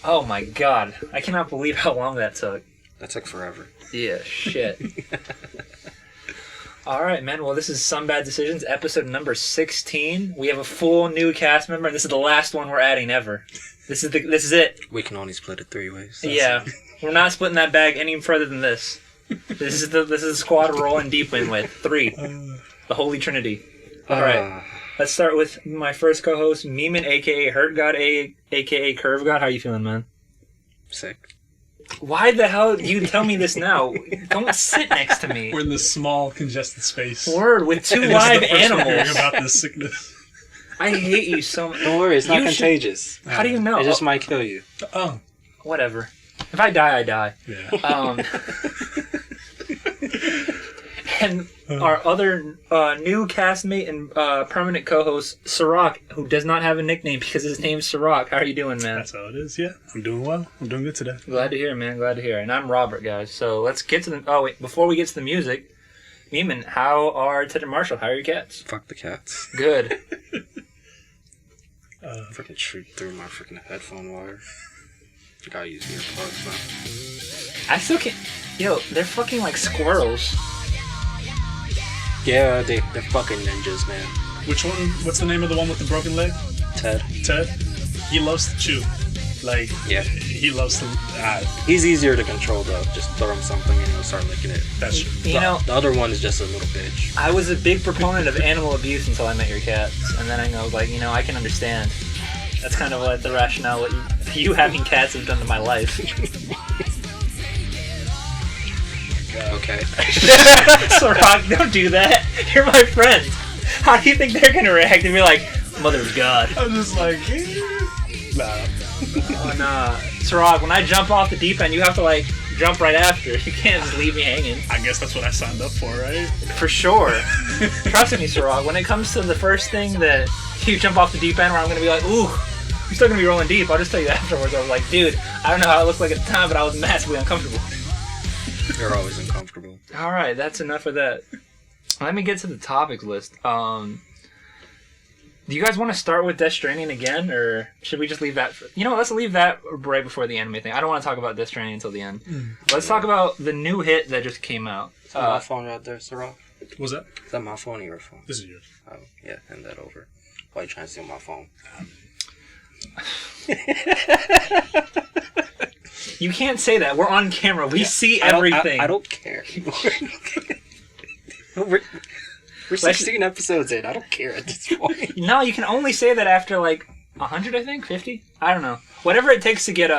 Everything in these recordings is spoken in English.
Oh my god. I cannot believe how long that took. That took forever. Yeah, shit. Alright, man. Well, this is Some Bad Decisions, episode number 16. We have a full new cast member, and this is the last one we're adding ever. This is it. We can only split it 3 ways. Yeah. We're not splitting that bag any further than this. This is the squad we're rolling deep in with. 3. The Holy Trinity. Alright. Let's start with my first co-host, Meeman, a.k.a. Hurt God, a.k.a. Curve God. How you feeling, man? Sick. Why the hell do you tell me this now? Don't sit next to me. We're in this small, congested space. Word, with 2 And live this is the first we're hearing animals. about this sickness. I hate you so much. Don't worry, it's not You should- contagious. How do you know? It just might kill you. Oh, Whatever. If I die, I die. yeah. And our other new castmate and permanent co-host, Sirach, who does not have a nickname because his name's Sirach. How are you doing, man? That's how it is, yeah. I'm doing well. I'm doing good today. Glad to hear, man. Glad to hear. And I'm Robert, guys. So let's get to the... Oh, wait. Before we get to the music, Meeman, how are Ted and Marshall? How are your cats? Fuck the cats. Good. Freaking shoot through my freaking headphone wire. Gotta use earplugs now. I still can't... Yo, they're fucking like squirrels. Yeah, they're fucking ninjas, man. Which one? What's the name of the one with the broken leg? Ted. Ted? He loves to chew. Like, Yeah. he loves to... He's easier to control though. Just throw him something and he'll start licking it. that's true. You know, The other one is just a little bitch. I was a big proponent of animal abuse until I met your cats. And then I know, like, I can understand. That's kind of what the rationale what you having cats have done to my life. Okay. Sirach, don't do that. You're my friend. How do you think they're gonna react and be like, Mother of God? I'm just like... Nah. Oh, nah. Sirach, when I jump off the deep end, you have to, like, jump right after. You can't just leave me hanging. I guess that's what I signed up for, right? For sure. Trust me, Sirach, when it comes to the first thing that you jump off the deep end where I'm gonna be like, ooh, I'm still gonna be rolling deep, I'll just tell you afterwards. I was like, dude, I don't know how it looked like at the time, but I was massively uncomfortable. You're always uncomfortable. Alright, that's enough of that. Let me get to the topics list. Do you guys want to start with Death Stranding again, or should we just leave that for... let's leave that right before the anime thing. I don't want to talk about Death Stranding until the end. Let's talk about the new hit that just came out. Is that my phone right there, Sarah? What was that? Is that my phone or your phone? This is yours. Oh, yeah, hand that over. Why are you trying to steal my phone? You can't say that. We're on camera. We see everything. I don't care. we're 16 episodes in. I don't care at this point. No, you can only say that after, like, 100, I think? 50? I don't know. Whatever it takes to get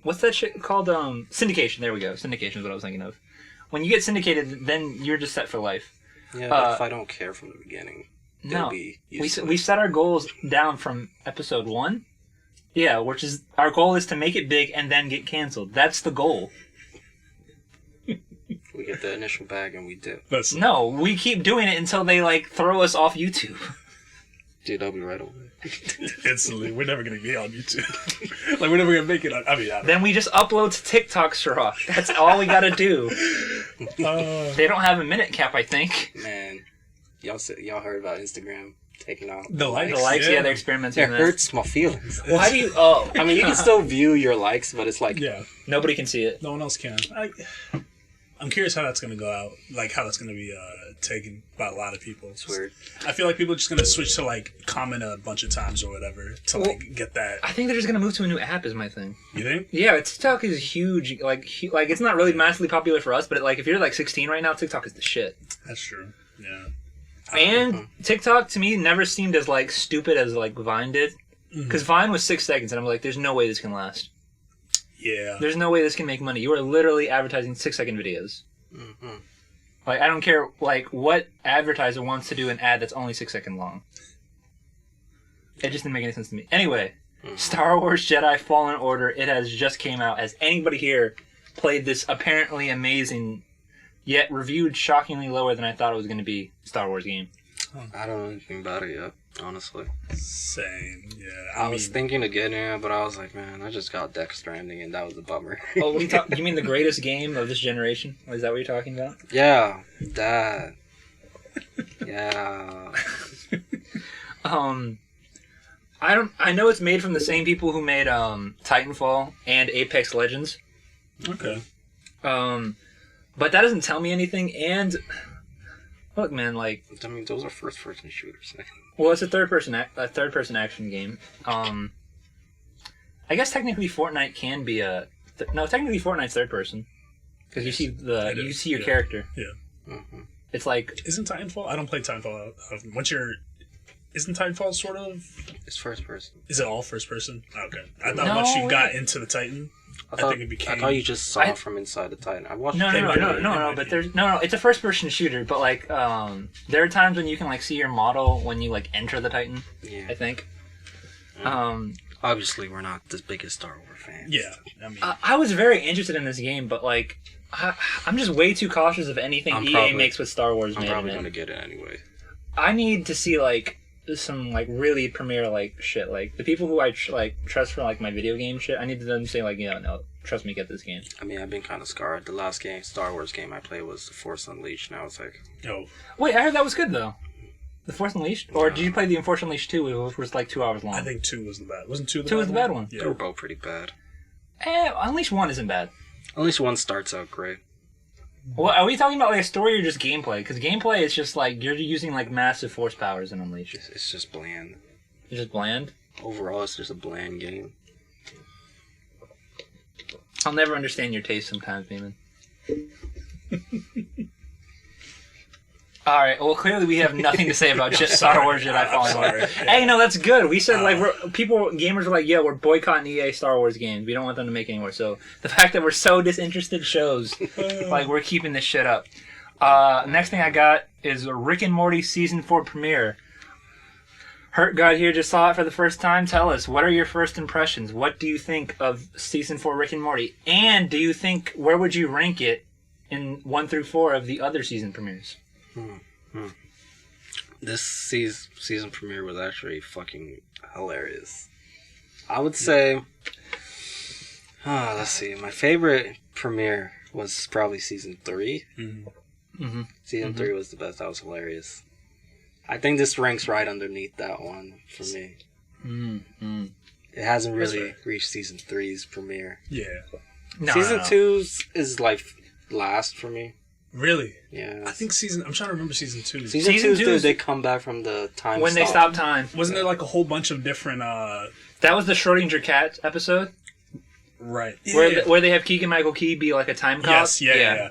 what's that shit called? Syndication. There we go. Syndication is what I was thinking of. When you get syndicated, then you're just set for life. Yeah, but if I don't care from the beginning, No. be We set our goals down from episode 1. Yeah, which is... Our goal is to make it big and then get canceled. That's the goal. We get the initial bag and we dip. No, we keep doing it until they, like, throw us off YouTube. Dude, I'll be right away. Instantly. We're never going to be on YouTube. Like, we're never going to make it on... I don't Then we just upload to TikTok, Sirach. That's all we gotta do. They don't have a minute cap, I think. Man, y'all heard about Instagram taking out The likes? The likes, yeah, Yeah. they're experimenting It with that. hurts my feelings. Why do you... Oh. I mean, you can still view your likes, but it's like... Yeah. Nobody can see it. No one else can. I'm curious how that's going to go out. Like, how that's going to be taken by a lot of people. It's weird. I feel like people are just going to switch to, like, comment a bunch of times or whatever to, like, get that. I think they're just gonna move to a new app is my thing. You think? Yeah, TikTok is huge. Like it's not really massively popular for us, but like if you're like 16 right now, TikTok is the shit. That's true. Yeah. And TikTok to me never seemed as like stupid as like Vine did, because Vine was 6 seconds, and I'm like, there's no way this can last. Yeah. There's no way this can make money. You are literally advertising 6-second videos. Mm-hmm. Like I don't care like what advertiser wants to do an ad that's only 6 seconds long. It just didn't make any sense to me. Anyway, Star Wars Jedi Fallen Order. It has just came out. Has anybody here played this apparently amazing, yet reviewed shockingly lower than I thought it was going to be Star Wars game? I don't know anything about it yet, honestly. Same. Yeah. I was thinking of getting it, but I was like, man, I just got Death Stranding, and that was a bummer. Oh, you mean the greatest game of this generation? Is that what you're talking about? Yeah, that. Yeah. I know it's made from the same people who made Titanfall and Apex Legends. Okay. But that doesn't tell me anything. And look, man, like, I mean, those are first-person shooters. well, it's a third-person action game. I guess technically Fortnite can be a no. Technically, Fortnite's third-person because you see your character. Yeah. Mm-hmm. It's like Isn't Titanfall? I don't play Titanfall. Isn't Titanfall sort of? It's first-person. Is it all first person? Okay. I thought No, once you got into the Titan, I think it became. I thought you just saw it from inside the Titan. I watched. no. But there's no. It's a first-person shooter. But like, there are times when you can like see your model when you like enter the Titan. Yeah. I think. Obviously, we're not the biggest Star Wars fans. Yeah. I mean, I was very interested in this game, but like, I'm just way too cautious of anything EA makes with Star Wars. I'm probably gonna get it anyway. I need to see like some like really premier like shit. Like the people who I trust for like my video game shit. I need them to say like, yeah, no, trust me, get this game. I mean, I've been kind of scarred. The last Star Wars game I played was The Force Unleashed, and I was like, oh, wait, I heard that was good though. The Force Unleashed, or did you play the Force Unleashed 2, which was like 2 hours long? I think 2 was the bad. Wasn't 2 the 2 was the bad one. Yeah. they were both pretty bad. Unleashed 1 isn't bad. Unleashed 1 starts out great. Well, are we talking about like a story or just gameplay? Because gameplay is just like you're using like massive force powers in Unleashed. It's just bland. It's just bland. Overall, it's just a bland game. I'll never understand your taste sometimes, Beeman. All right. Well, clearly we have nothing to say about Star Wars Jedi Fallen Order. Yeah. Hey, no, that's good. We said like gamers were like, yeah, we're boycotting EA Star Wars games. We don't want them to make any more. So the fact that we're so disinterested shows like we're keeping this shit up. Next thing I got is Rick and Morty season 4 premiere. Hurt God here just saw it for the first time. Tell us, what are your first impressions? What do you think of season 4 Rick and Morty? And do you think where would you rank it in 1 through 4 of the other season premieres? This season premiere was actually fucking hilarious. I would say, let's see, my favorite premiere was probably season 3. Mm-hmm. Season 3 was the best. That was hilarious. I think this ranks right underneath that one for me. Mm-hmm. It hasn't really reached season 3's premiere. Yeah. No, Season 2's is like last for me. Really? Yeah. I think I'm trying to remember season 2. Season 2's two's they come back from the time when stop. they stop time. Wasn't there like a whole bunch of different That was the Schrodinger cat episode? right. Where they have Keegan-Michael Key be like a time cop? Yes, yeah.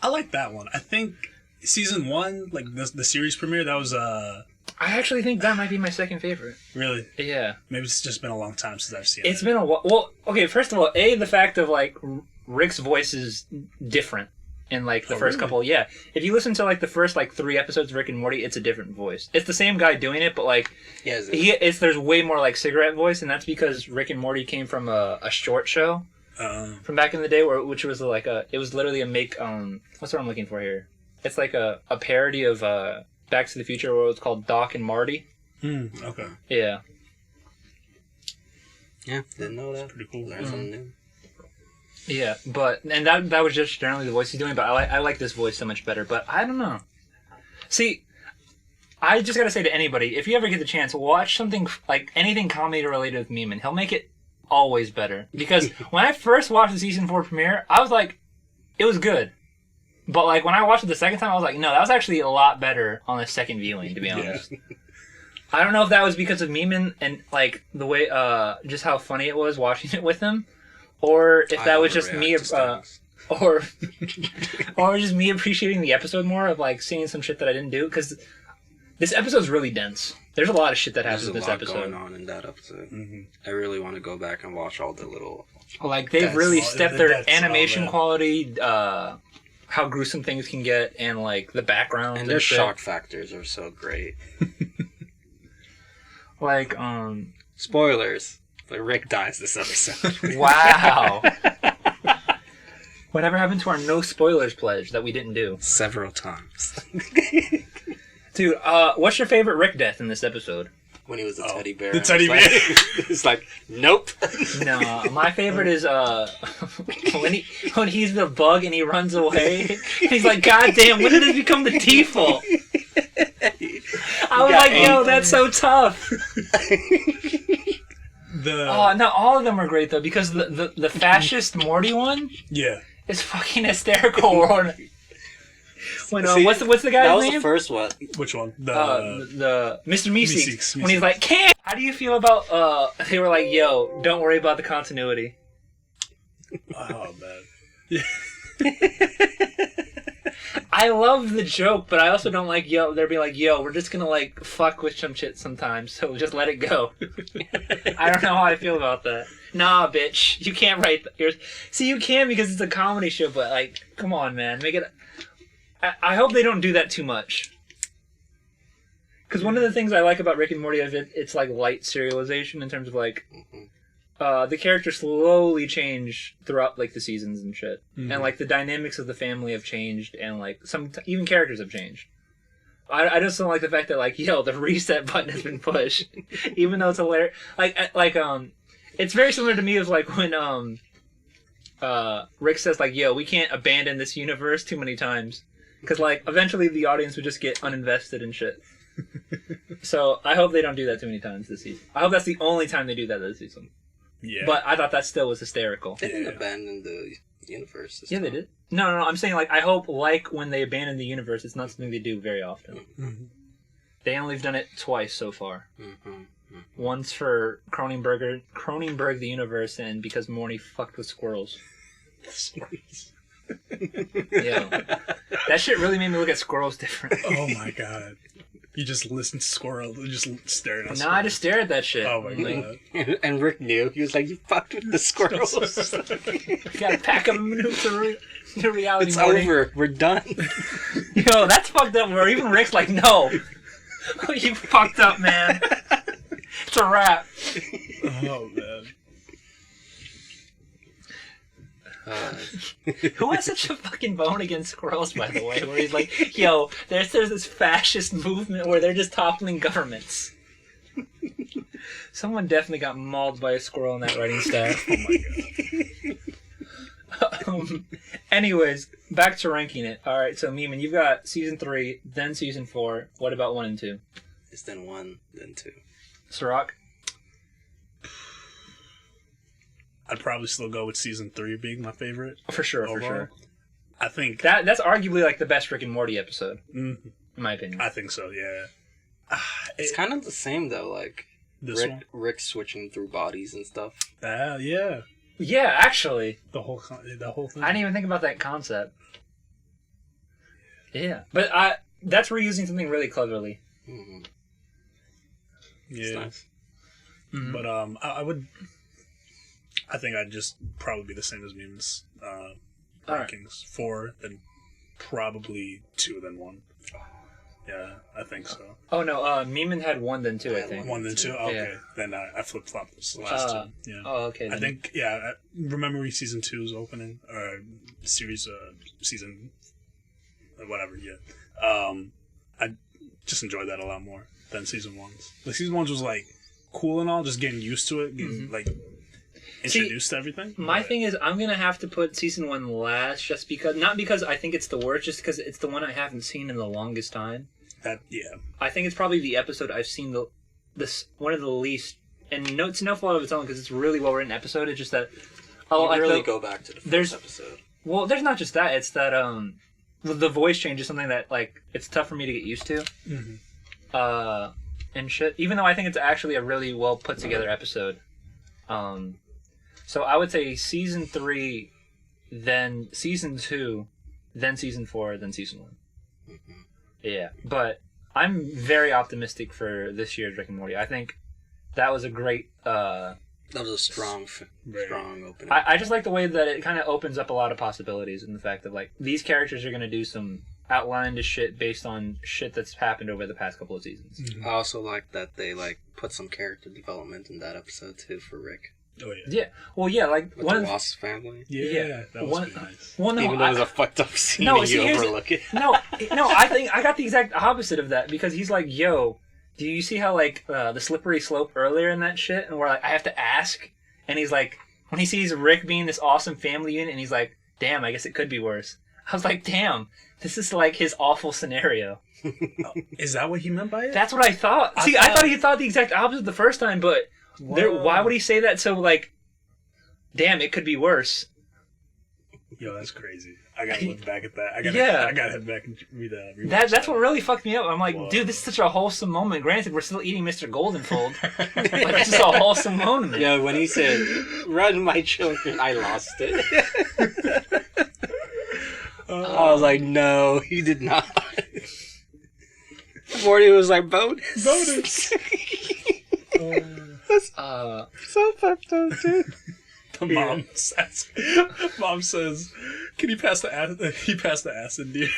I like that one. I think season 1, like the series premiere, that was I actually think that might be my second favorite. really. Yeah. Maybe it's just been a long time since I've seen It's it. been a while. Well, okay, first of all, the fact of like Rick's voice is different in like the first really? couple. Yeah. If you listen to like the first like 3 episodes of Rick and Morty, it's a different voice. It's the same guy doing it, but like there's way more like cigarette voice, and that's because Rick and Morty came from a short show from back in the day, which was like it was literally a what's what I'm looking for here? It's like a parody of Back to the Future, where it was called Doc and Marty. Okay. Yeah. Yeah, didn't know that. Pretty cool. Learn something new. Yeah, and that was just generally the voice he's doing, but I like this voice so much better. But I don't know. See, I just gotta say to anybody, if you ever get the chance, watch something like anything comedy related with Meeman. He'll make it always better. Because when I first watched the season 4 premiere, I was like, it was good. But like when I watched it the second time, I was like, no, that was actually a lot better on the second viewing, to be honest. Yeah. I don't know if that was because of Meeman and like the way, just how funny it was watching it with him. Or if that was just me, or just me appreciating the episode more of like seeing some shit that I didn't do, because this episode's really dense. There's a lot of shit that happens in this episode. There's a lot going on in that episode. Mm-hmm. I really want to go back and watch all the little. Like they've really stepped their animation quality, how gruesome things can get, and like the background and their shock factors are so great. Like spoilers. But Rick dies this episode. Wow. Whatever happened to our no spoilers pledge that we didn't do? Several times. Dude, what's your favorite Rick death in this episode? When he was a teddy bear. The teddy bear. It's like, nope. No, my favorite is when he's the bug and he runs away. He's like, God damn, when did this become the default? I was like, yo, that's so tough. no, all of them are great though because the fascist Morty one is fucking hysterical. When what's the guy's name? That was the first one. Which one? The Mr. Meeseeks. When he's Meeseeks. like, "Can't." How do you feel about? They were like, "Yo, don't worry about the continuity." Oh man. I love the joke, but I also don't like they're being like, "Yo, we're just gonna like fuck with some shit sometimes, so just let it go." I don't know how I feel about that. Nah, bitch, you can't write yours. See, you can because it's a comedy show, but like, come on, man, make it. I hope they don't do that too much. Because one of the things I like about Rick and Morty is it's like light serialization in terms of like the characters slowly change throughout like the seasons and shit, and like the dynamics of the family have changed, and like even characters have changed. I just don't like the fact that like the reset button has been pushed, even though it's hilarious. It's very similar to me of like when Rick says like we can't abandon this universe too many times. Because, like, eventually the audience would just get uninvested in shit. So, I hope they don't do that too many times this season. I hope that's the only time they do that this season. Yeah. But I thought that still was hysterical. They didn't abandon the universe this time. They did. No, I'm saying, like, I hope, like, when they abandon the universe, it's not something they do very often. Mm-hmm. They only have done it twice so far. Once for Cronenberg the universe, and because Morty fucked with squirrels. Yeah, that shit really made me look at squirrels different. Oh my god. You just listen to squirrels, just staring at squirrels. Nah, I just stare at that shit. Oh my god. And Rick knew. He was like, "You fucked with the squirrels." You gotta pack them into reality. It's Morty. over. We're done. Yo, that's fucked up. Where even Rick's like, "No, you fucked up, man. It's a wrap." Oh man. Who has such a fucking bone against squirrels, by the way? Where he's like, "Yo, there's this fascist movement where they're just toppling governments." Someone definitely got mauled by a squirrel in that writing staff. Oh my god. Anyways, back to ranking it. All right, so Meeman, you've got season 3, then season 4. What about 1 and 2? It's then 1, then 2. Sirach? I'd probably still go with season 3 being my favorite. For sure. I think that's arguably like the best Rick and Morty episode, in my opinion. I think so, yeah. It's kind of the same though, like Rick switching through bodies and stuff. Yeah. Yeah, actually. The whole thing. I didn't even think about that concept. Yeah. But that's reusing something really cleverly. Mm-hmm. Yeah. It's nice. Mm-hmm. But I think I'd just probably be the same as Meme's rankings. 4, then probably 2, then 1. Yeah, I think so. Oh no, Meeman had 1 then 2, I think. 1 then 2? Okay. Yeah. Then I flip-flopped those last 2. Yeah. Oh, okay. I think, remember season 2's opening, or series, season, whatever, yeah. I just enjoyed that a lot more than season 1's. Like, season 1's was, like, cool and all, just getting used to it, getting, like, introduced to everything. My thing is, I'm going to have to put season 1 last, just because, not because I think it's the worst, just because it's the one I haven't seen in the longest time. I think it's probably the episode I've seen one of the least, and it's no fault of its own because it's a really well written episode. It's just that go back to the first episode. Well, there's not just that. It's that the voice change is something that like it's tough for me to get used to. Mm-hmm. And shit. Even though I think it's actually a really well put together episode. So I would say season 3, then season 2, then season 4, then season 1. Mm-hmm. Yeah, but I'm very optimistic for this year's Rick and Morty. I think that was a great... that was a strong opening. I just like the way that it kind of opens up a lot of possibilities in the fact that, like, these characters are going to do some outlandish shit based on shit that's happened over the past couple of seasons. Mm-hmm. I also like that they, like, put some character development in that episode, too, for Rick. Oh, yeah. Yeah. Well, yeah, like... With the Wasp family. Yeah. That was pretty nice. Well, no, even though it was a fucked up scene and you overlook it. No, I think I got the exact opposite of that because he's like, yo, do you see how, like, the slippery slope earlier in that shit? And we're like, I have to ask. And he's like, when he sees Rick being this awesome family unit, and he's like, damn, I guess it could be worse. I was like, damn, this is like his awful scenario. Is that what he meant by it? That's what I thought. I thought he thought the exact opposite the first time, but Why would he say that so, like, damn, it could be worse? Yo, that's crazy. I gotta look back at that. I gotta head back and read that. That's what really fucked me up. I'm like, dude, this is such a wholesome moment. Granted, we're still eating Mr. Goldenfold, but this is a wholesome moment. Yeah, when he said, "Run, my children," I lost it. I was like, no, he did not. Morty was like, bonus. So fucked up, dude. The mom says, "Can you pass the acid?" He passed the acid, dear.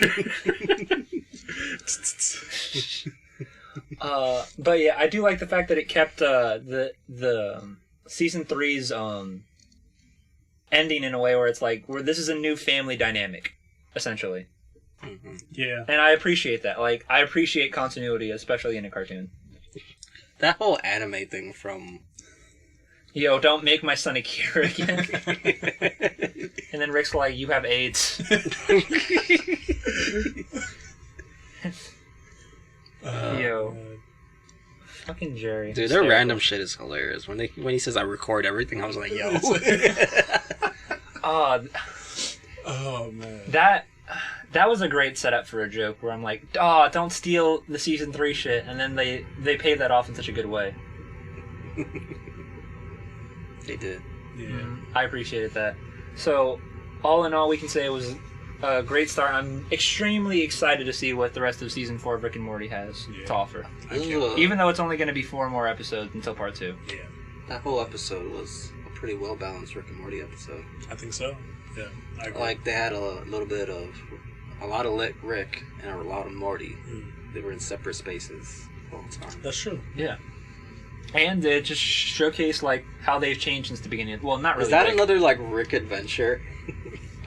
But yeah, I do like the fact that it kept the season 3's ending in a way where it's like, this is a new family dynamic, essentially. Mm-hmm. Yeah, and I appreciate that. Like, I appreciate continuity, especially in a cartoon. That whole anime thing from... Yo, don't make my son Akira again. And then Rick's like, you have AIDS. Yo. Fucking Jerry. Dude, their random shit is hilarious. When he says I record everything, I was like, yo. Oh, man. That was a great setup for a joke where I'm like, don't steal the season 3 shit. And then they paid that off in such a good way. They did. Yeah. I appreciated that. So, all in all, we can say it was a great start. I'm extremely excited to see what the rest of season 4 of Rick and Morty has to offer. Even though it's only going to be 4 more episodes until part 2. Yeah. That whole episode was a pretty well-balanced Rick and Morty episode. I think so. Yeah. I agree. Like, they had a little bit of... a lot of Rick and a lot of Morty. They were in separate spaces all the time. That's true. Yeah. And it just showcased, like, how they've changed since the beginning. Well, not really. Is that Rick. another, like, Rick adventure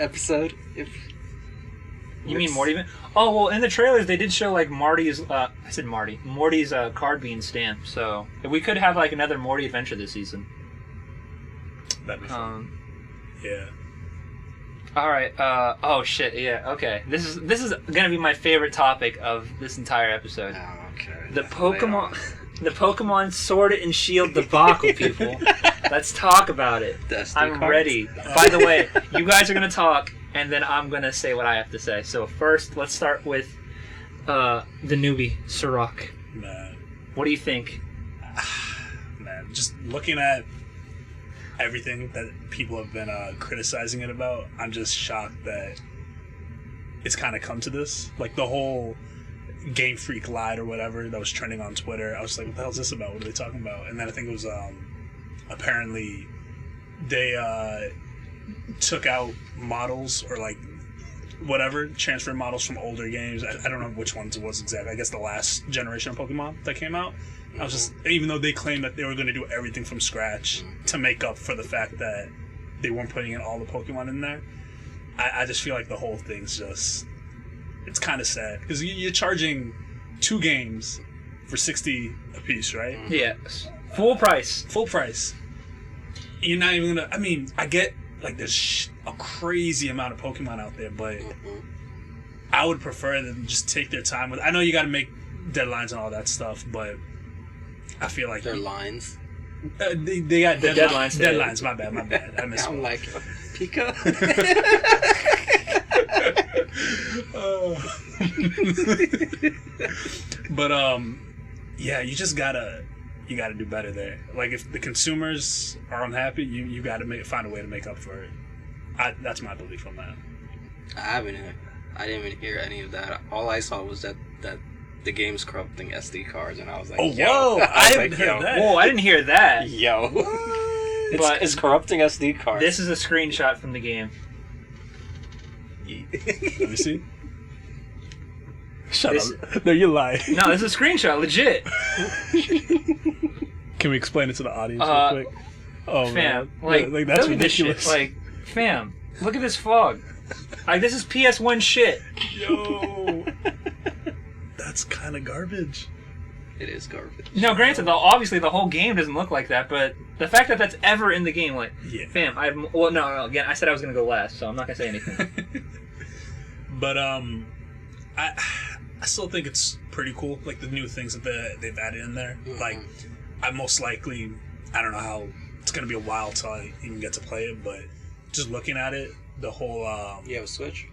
episode? You mean Morty? Oh, well, in the trailers, they did show, like, Morty's card being stamped. So, we could have, like, another Morty adventure this season. That'd be fun. Yeah. Alright, oh shit, yeah, okay. This is gonna be my favorite topic of this entire episode. Oh, okay. The Pokemon Sword and Shield debacle, people. Let's talk about it. I'm ready. By the way, you guys are gonna talk, and then I'm gonna say what I have to say. So first, let's start with the newbie, Sirach. Man. What do you think? Man, just looking at everything that people have been criticizing it about, I'm just shocked that it's kind of come to this. Like, the whole Game Freak lied or whatever that was trending on Twitter, I was like, what the hell is this about? What are they talking about? And then I think it was apparently they took out models or like whatever, transfer models from older games. I don't know which ones it was exactly. I guess the last generation of Pokemon that came out. I was just, even though they claimed that they were going to do everything from scratch to make up for the fact that they weren't putting in all the Pokemon in there, I just feel like the whole thing's just, it's kind of sad. Because you're charging 2 games for $60 a piece, right? Yeah. Full price. Full price. You're not even going to, I mean, I get, like, there's a crazy amount of Pokemon out there, but I would prefer them just take their time with, I know you got to make deadlines and all that stuff, but I feel like their lines. They got deadlines. Deadlines. My bad. I missed one. I'm like, Pika. But yeah, you just gotta do better there. Like, if the consumers are unhappy, you gotta find a way to make up for it. That's my belief on that. I didn't even hear any of that. All I saw was that the game's corrupting SD cards, and I was like, oh, whoa! I haven't heard that. Whoa, I didn't hear that. Yo. It's corrupting SD cards. This is a screenshot from the game. Let me see. Shut up. No, you lie. No, this is a screenshot, legit. Can we explain it to the audience real quick? Oh, fam, man. Like that's ridiculous. Like, fam, look at this fog. Like, this is PS1 shit. Yo. That's kind of garbage. It is garbage. No, granted, though, obviously the whole game doesn't look like that, but the fact that that's ever in the game, like, fam, no, again, I said I was going to go last, so I'm not going to say anything. But, I still think it's pretty cool, like, the new things that they've added in there. Like, I most likely I don't know how it's gonna be a while till I even get to play it, but just looking at it, the whole You have a Switch?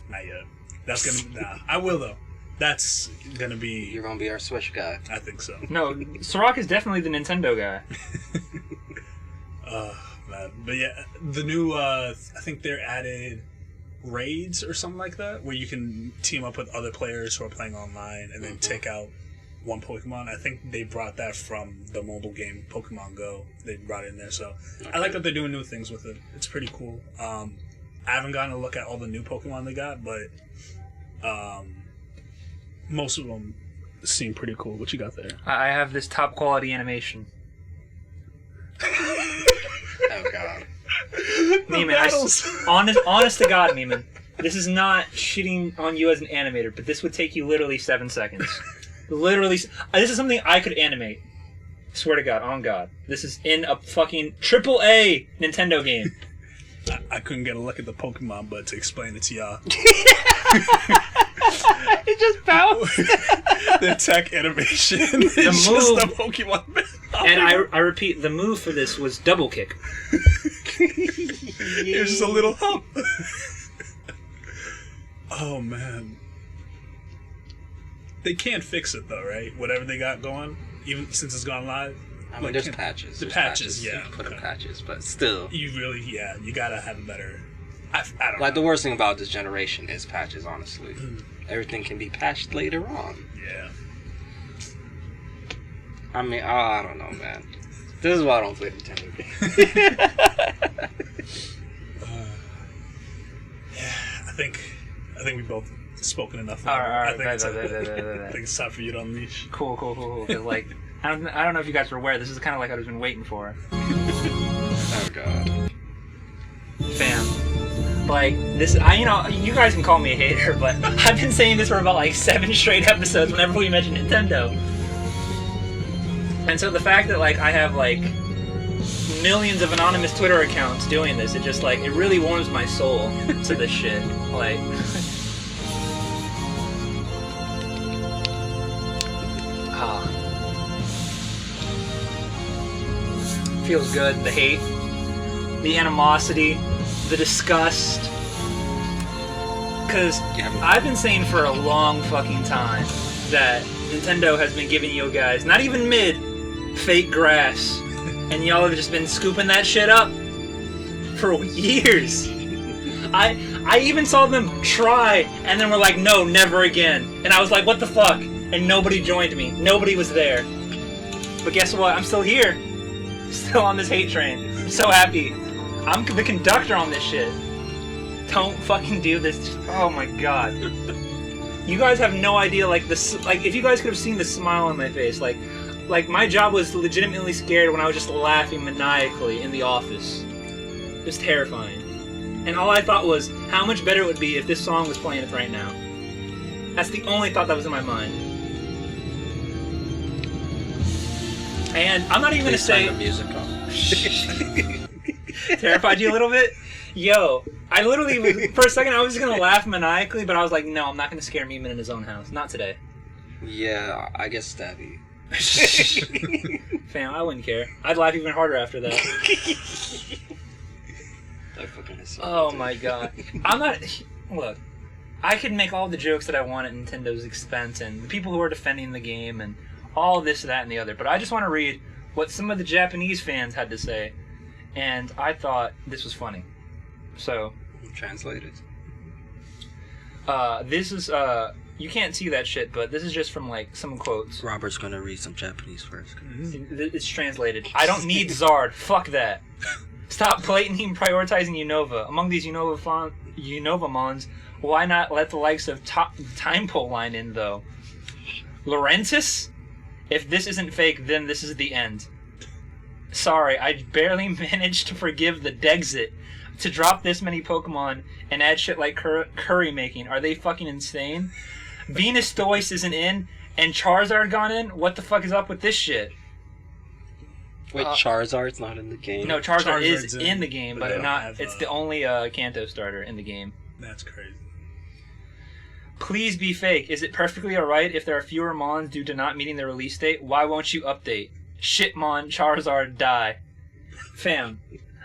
not yet. That's gonna I will though. That's gonna be. You're gonna be our Switch guy. I think so. No, Sirach is definitely the Nintendo guy. Man. But yeah, the new I think they're added raids or something like that, where you can team up with other players who are playing online and then take out one Pokemon. I think they brought that from the mobile game Pokemon Go. They brought it in there, so I like that they're doing new things with it. It's pretty cool. I haven't gotten a look at all the new Pokemon they got, but most of them seem pretty cool. What you got there? I have this top quality animation. Oh god. Neiman, honest to God, Neiman, this is not shitting on you as an animator, but this would take you literally 7 seconds. Literally, this is something I could animate. Swear to God, on God. This is in a fucking AAA Nintendo game. I couldn't get a look at the Pokemon, but to explain it to y'all. It just bounced. The attack animation is just the Pokemon. And I repeat, the move for this was double kick. It was just a little hump. Oh, man. They can't fix it, though, right? Whatever they got going, even since it's gone live. I mean, there's patches. The patches, yeah. You put in patches, but still. You really, you gotta have a better... I don't like, know. the worst thing about this generation is patches, honestly. Everything can be patched later on. Yeah. I mean, I don't know, man. This is why I don't play Nintendo games. I think we've both spoken enough. Alright, I think it's time for you to unleash. Cool. 'Cause, like, I don't know if you guys are aware, this is kind of like I've been waiting for. Oh god. Fam. Like, this, you guys can call me a hater, but I've been saying this for about, like, 7 straight episodes whenever we mention Nintendo. And so the fact that, like, I have, like, millions of anonymous Twitter accounts doing this, it just, like, it really warms my soul to this shit. Like... Feels good. The hate, the animosity, the disgust. Because I've been saying for a long fucking time that Nintendo has been giving you guys, not even mid, fake grass. And y'all have just been scooping that shit up for years. I even saw them try, and then were like, no, never again. And I was like, what the fuck? And nobody joined me. Nobody was there. But guess what? I'm still here. Still on this hate train. I'm so happy. I'm the conductor on this shit. Don't fucking do this. Oh my god. You guys have no idea, like, this. Like, if you guys could have seen the smile on my face, like my job was legitimately scared when I was just laughing maniacally in the office. It was terrifying. And all I thought was, how much better it would be if this song was playing right now. That's the only thought that was in my mind. And I'm not even going to say... Turn the music on. Terrified you a little bit? Yo, I literally, for a second, I was just going to laugh maniacally, but I was like, no, I'm not going to scare Meeman in his own house. Not today. Yeah, I guess Stabby. Fam, I wouldn't care. I'd laugh even harder after that. Oh my god. I'm not... Look, I could make all the jokes that I want at Nintendo's expense, and the people who are defending the game, and all this, that, and the other, but I just want to read what some of the Japanese fans had to say, and I thought this was funny. So... Translated. This is, you can't see that shit, but this is just from, like, some quotes. Robert's gonna read some Japanese first. It's translated. I don't need Zard. Fuck that. Stop blatantly prioritizing Unova. Among these Unovamons, why not let the likes of Time Pole line in, though? Laurentis? If this isn't fake, then this is the end. Sorry, I barely managed to forgive the Dexit. To drop this many Pokemon and add shit like curry making. Are they fucking insane? Venus Stoice isn't in, and Charizard gone in? What the fuck is up with this shit? Wait, Charizard's not in the game? No, Charizard is in the game, but not. It's the only Kanto starter in the game. That's crazy. Please be fake. Is it perfectly alright if there are fewer Mons due to not meeting their release date? Why won't you update? Shitmon, Charizard, die. Fam.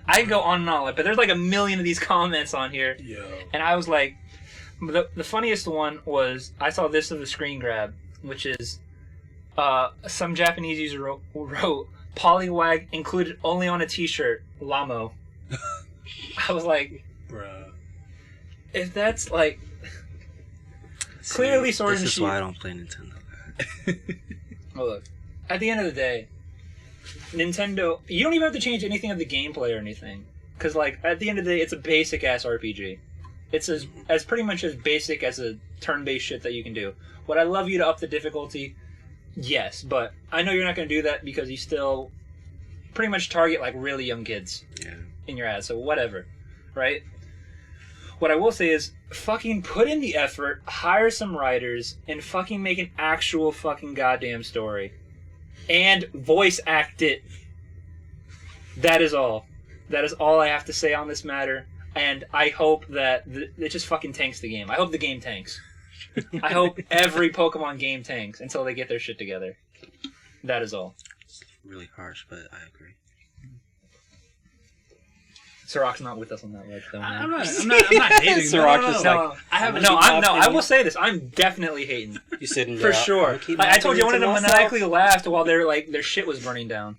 I go on and on, but there's like a million of these comments on here. Yo. And I was like, the funniest one was, I saw this as a screen grab, which is, some Japanese user wrote Poliwag included only on a t-shirt, Lamo. I was like, Bruh. if that's like, clearly Sword and Shield. This is why I don't play Nintendo. Oh, look. At the end of the day, Nintendo, you don't even have to change anything of the gameplay or anything. Because, like, at the end of the day, it's a basic-ass RPG. It's as pretty much as basic as a turn-based shit that you can do. Would I love you to up the difficulty? Yes, but I know you're not going to do that because you still pretty much target, like, really young kids in your ads, so whatever, right? What I will say is, fucking put in the effort, hire some writers, and fucking make an actual fucking goddamn story. And voice act it. That is all. That is all I have to say on this matter. And I hope that it just fucking tanks the game. I hope the game tanks. I hope every Pokemon game tanks until they get their shit together. That is all. It's really harsh, but I agree. Sirach's not with us on that ledge, though. Man. I'm not hating. Sirach is No, like, I haven't. I will say this. I'm definitely hating. You sitting For there, sure. Like, I told you, I wanted to maniacally laugh while their shit was burning down.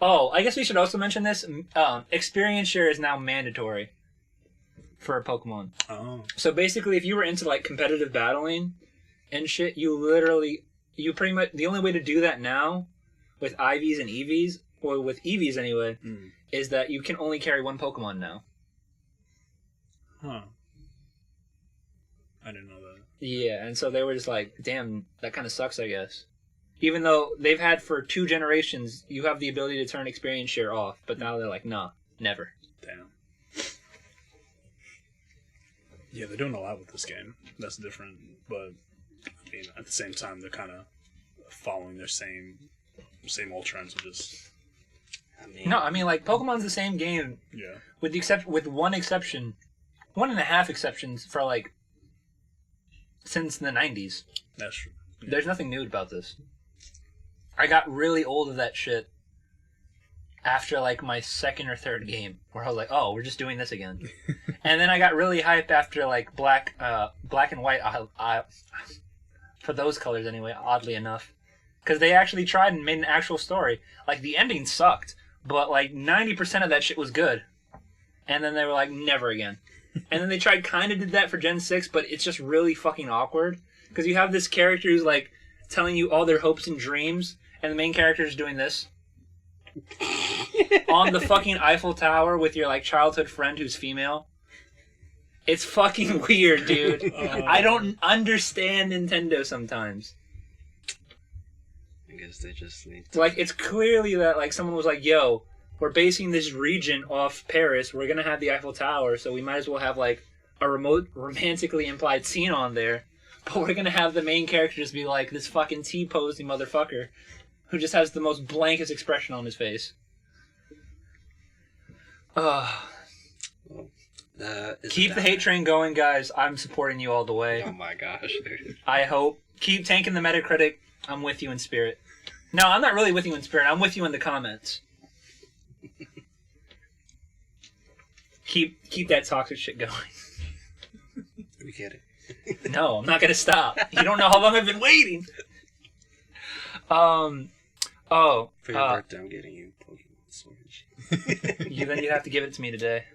Oh, I guess we should also mention this. Experience share is now mandatory for Pokemon. Oh. So basically, if you were into like competitive battling and shit, you pretty much, the only way to do that now with IVs and EVs, or with EVs anyway, is that you can only carry one Pokemon now. Huh. I didn't know that. Yeah, and so they were just like, damn, that kind of sucks, I guess. Even though they've had for 2 generations, you have the ability to turn experience share off, but now they're like, nah, never. Damn. Yeah, they're doing a lot with this game. That's different, but I mean, at the same time, they're kind of following their same old trends of just. I mean, like, Pokemon's the same game. Yeah. With one exception, 1.5 exceptions for, like, since the 90s. That's true. Yeah. There's nothing new about this. I got really old of that shit after, like, my 2nd or 3rd game, where I was like, oh, we're just doing this again. And then I got really hyped after, like, black and white, for those colors anyway, oddly enough. Because they actually tried and made an actual story. Like, the ending sucked, but, like, 90% of that shit was good. And then they were like, never again. And then they did that for Gen 6, but it's just really fucking awkward. Because you have this character who's, like, telling you all their hopes and dreams, and the main character is doing this. On the fucking Eiffel Tower with your, like, childhood friend who's female. It's fucking weird, dude. I don't understand Nintendo sometimes. I guess they just need to... Like, it's clearly that, like, someone was like, yo, we're basing this region off Paris. We're gonna have the Eiffel Tower, so we might as well have, like, a remote romantically implied scene on there. But we're gonna have the main character just be like this fucking T-posing motherfucker who just has the most blankest expression on his face. Keep the hate train going, guys. I'm supporting you all the way. Oh my gosh, dude. I hope. Keep tanking the Metacritic. I'm with you in spirit. No, I'm not really with you in spirit. I'm with you in the comments. Keep that toxic shit going. We get it. No, I'm not gonna stop. You don't know how long I've been waiting. For your birthday, I'm getting you Pokemon Sword. Then you have to give it to me today.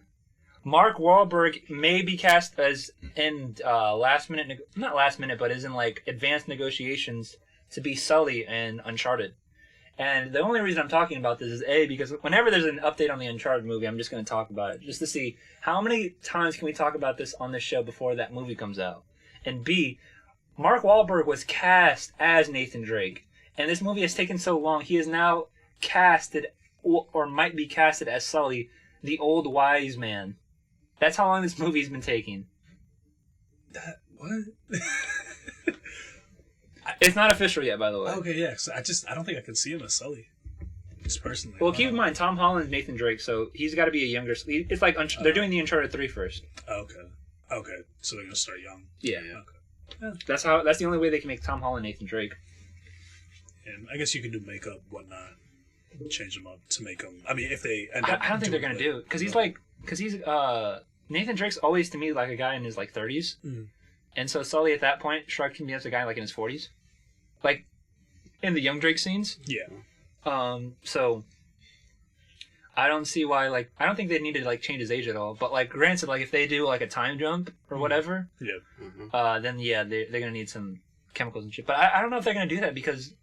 Mark Wahlberg may be cast as in not last minute, but is in like advanced negotiations to be Sully in Uncharted. And the only reason I'm talking about this is A, because whenever there's an update on the Uncharted movie, I'm just going to talk about it, just to see how many times can we talk about this on this show before that movie comes out. And B, Mark Wahlberg was cast as Nathan Drake, and this movie has taken so long, he is now casted, or might be casted as Sully, the old wise man. That's how long this movie's been taking. What? It's not official yet, by the way. Okay, yeah. So I don't think I can see him as Sully. Just personally. Well, keep in mind, Tom Holland's Nathan Drake, so he's got to be a younger... It's like, they're doing the Uncharted 3 first. Okay. So they're going to start young. Yeah. Okay. That's the only way they can make Tom Holland Nathan Drake. And I guess you could do makeup, whatnot, change them up to make them. I mean, if they end up I don't think they're gonna do it because he's Nathan Drake's always to me like a guy in his like 30s, and so Sully at that point struck me as a guy like in his 40s, like in the young Drake scenes. Yeah. So I don't see why I don't think they need to like change his age at all. But like granted, like if they do like a time jump or whatever, then yeah, they're gonna need some chemicals and shit. But I don't know if they're gonna do that because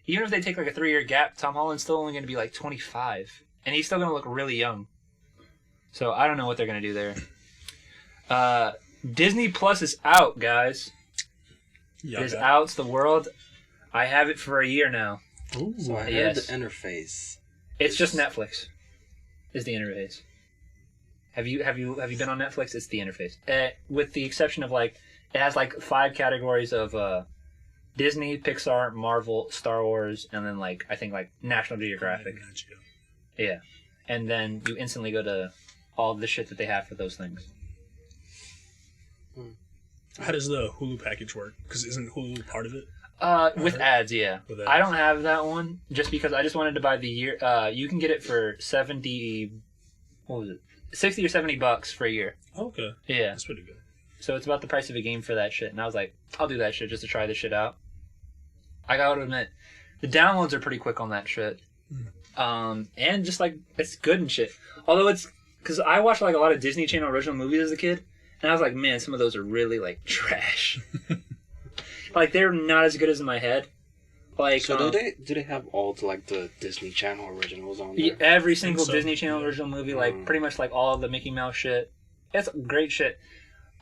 even if they take like a 3-year gap, Tom Holland's still only gonna be like 25, and he's still gonna look really young. So I don't know what they're gonna do there. Disney Plus is out, guys. Yeah, it is out. It's the world. I have it for a year now. Ooh, so I heard the interface. It's just Netflix. Is the interface. Have you been on Netflix? It's the interface. With the exception of like it has like 5 categories of Disney, Pixar, Marvel, Star Wars, and then like I think like National Geographic. Yeah. And then you instantly go to all the shit that they have for those things. How does the Hulu package work? Because isn't Hulu part of it? With ads, yeah. With ads. I don't have that one just because I just wanted to buy the year. You can get it for 70. What was it? 60 or $70 for a year. Okay. Yeah. That's pretty good. So it's about the price of a game for that shit. And I was like, I'll do that shit just to try this shit out. I gotta admit, the downloads are pretty quick on that shit. And just like, it's good and shit. Although it's, because I watched like a lot of Disney Channel original movies as a kid. And I was like, man, some of those are really like trash. Like they're not as good as in my head. Like, so do they have all the Disney Channel originals on there? Every single Disney Channel original movie, like pretty much like all of the Mickey Mouse shit. It's great shit.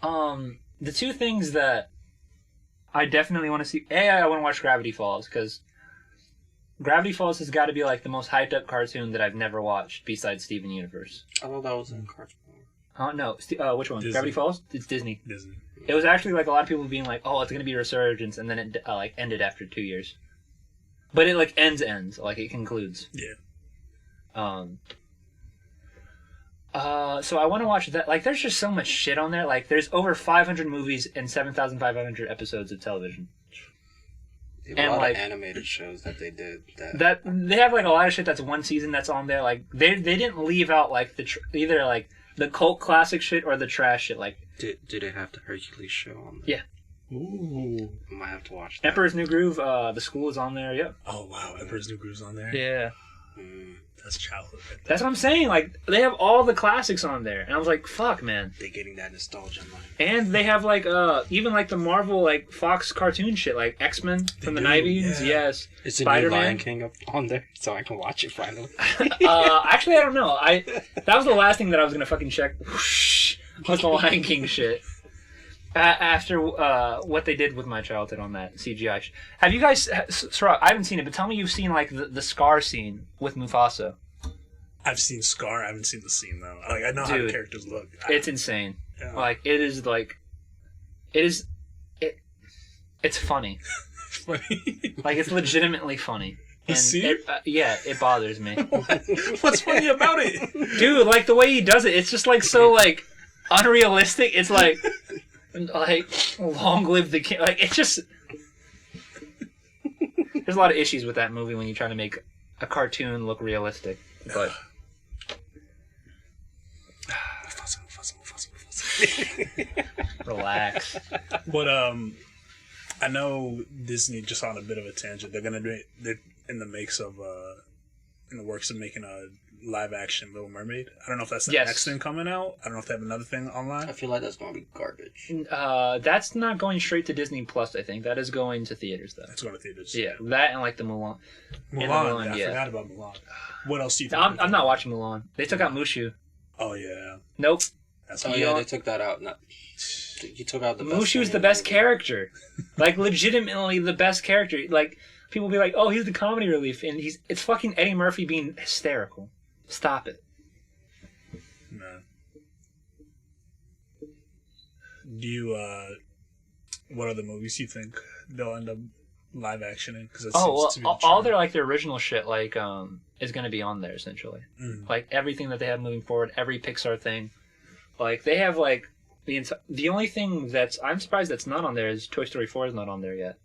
The 2 things that I definitely want to see. I want to watch Gravity Falls because Gravity Falls has got to be like the most hyped up cartoon that I've never watched besides Steven Universe. I thought that was in cartoon. No. Which one? Disney. Gravity Falls? It's Disney. Disney. It was actually like a lot of people being like, "Oh, it's gonna be a resurgence," and then it like ended after 2 years. But it like ends like it concludes. Yeah. So I want to watch that. Like, there's just so much shit on there. Like, there's over 500 movies and 7,500 episodes of television. They have a lot of animated shows that they did. That they have like a lot of shit that's one season that's on there. Like they didn't leave out like either like the cult classic shit or the trash shit. Like, do they have the Hercules show on there? Yeah. Ooh. I might have to watch that. Emperor's New Groove, the school is on there, yep. Oh, wow. Emperor's New Groove's on there? Yeah. That's childhood right there. That's what I'm saying. Like, they have all the classics on there. And I was like, fuck, man. They're getting that nostalgia money. And they have, like, even, like, the Marvel, like, Fox cartoon shit, like X-Men from the 90s. Yeah. Yes. Is the new Lion King on there so I can watch it finally? Actually, I don't know. That was the last thing that I was going to fucking check. Whoosh, was the Lion King shit. After what they did with my childhood on that CGI. Have you guys... Sorry, I haven't seen it, but tell me you've seen, like, the Scar scene with Mufasa. I've seen Scar. I haven't seen the scene, though. Like, I know how the characters look. It's insane. Yeah. Like, it is, like... It's funny. Funny? Like, it's legitimately funny. The scene? It bothers me. What's funny about it? Dude, like, the way he does it, it's just, like, so, like, unrealistic. It's, like... Like, long live the king. Like, it's just... There's a lot of issues with that movie when you try to make a cartoon look realistic. But... Relax. But, I know Disney, just on a bit of a tangent, they're in the works of making a live-action Little Mermaid. I don't know if that's the next thing coming out. I don't know if they have another thing online. I feel like that's going to be garbage. That's not going straight to Disney Plus, I think. That is going to theaters, though. That's going to theaters. Yeah, that and, like, the Mulan. Mulan, I forgot about Mulan. What else do you think? I'm not watching Mulan. They took out Mushu. Oh, yeah. Nope. They took that out. You took out the best Mushu's the best character. Like, legitimately the best character. Like, people be like, oh, he's the comedy relief. And it's fucking Eddie Murphy being hysterical. Stop it. No. Do you, what other movies do you think they'll end up live actioning? All their, like, their original shit, like, is going to be on there, essentially. Like, everything that they have moving forward, every Pixar thing. Like, they have, like, the only thing I'm surprised that's not on there is Toy Story 4 is not on there yet.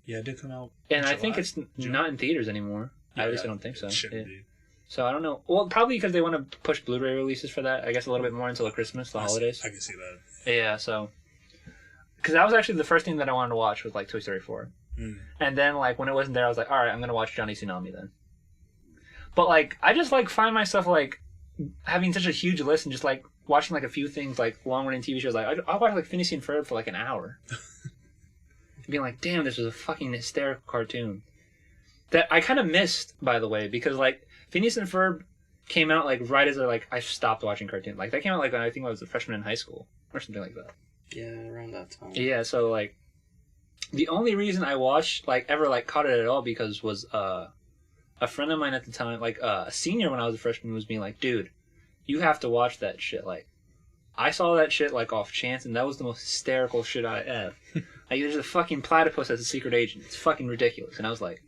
Yeah, it did come out. And in I think July? it's June? not in theaters anymore. Yeah, At least I don't think so. It shouldn't Yeah. be. So I don't know. Well, probably because they want to push Blu-ray releases for that. I guess a little bit more until Christmas, the holidays. I can see that. Yeah, so... Because that was actually the first thing that I wanted to watch was, like, Toy Story 4. Mm. And then, like, when it wasn't there, I was like, alright, I'm going to watch Johnny Tsunami then. But, like, I just, like, find myself, like, having such a huge list and just, like, watching, like, a few things, like, long-running TV shows. Like, I'll watch, like, Phineas and Ferb for, like, an hour. Being like, damn, this was a fucking hysterical cartoon. That I kind of missed, by the way, because, like, Phineas and Ferb came out, like, right as, I stopped watching cartoons. Like, that came out, like, when I think I was a freshman in high school. Or something like that. Yeah, around that time. Yeah, so, like, the only reason I watched, like, ever, like, caught it at all because was, a friend of mine at the time, like, a senior when I was a freshman was being like, dude, you have to watch that shit. Like, I saw that shit, like, off chance, and that was the most hysterical shit I have. Like, there's a fucking platypus as a secret agent. It's fucking ridiculous. And I was like,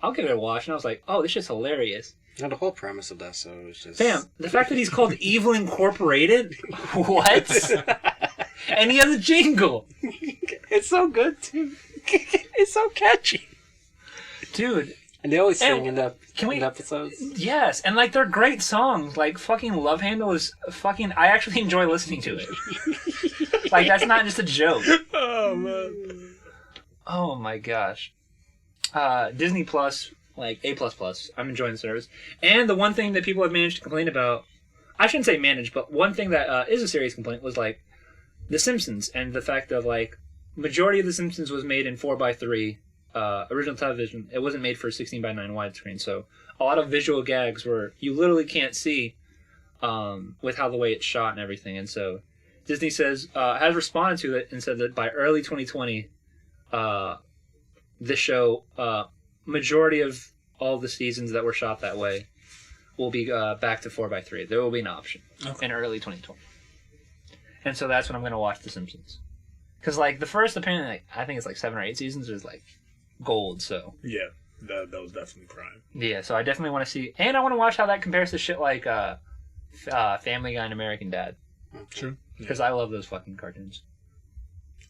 I'll give it a watch. And I was like, oh, this shit's hilarious. Now, the whole premise of that show is just... Fam, the fact that he's called Evil Incorporated? What? And he has a jingle. It's so good, too. It's so catchy. Dude. And they always sing And in the can we- episodes. Yes, and, like, they're great songs. Like, fucking Love Handle is fucking... I actually enjoy listening to it. Like, that's not just a joke. Oh, man. Oh, my gosh. Disney Plus, like, A++. I'm enjoying the service. And the one thing that people have managed to complain about... I shouldn't say managed, but one thing that is a serious complaint was, like, The Simpsons. And the fact of, like, majority of The Simpsons was made in 4:3 original television. It wasn't made for 16:9 widescreen, so a lot of visual gags where you literally can't see with how the way it's shot and everything. And so Disney says has responded to it and said that by early 2020, the show majority of all the seasons that were shot that way will be back to 4:3. There will be an option in early 2020, and so that's when I'm going to watch The Simpsons. Because like the first, apparently, like, I think it's like 7 or 8 seasons is like gold. So Yeah, that was definitely prime. yeah, so I definitely want to see, and I want to watch how that compares to shit like Family Guy and American Dad. True. Because I love those fucking cartoons.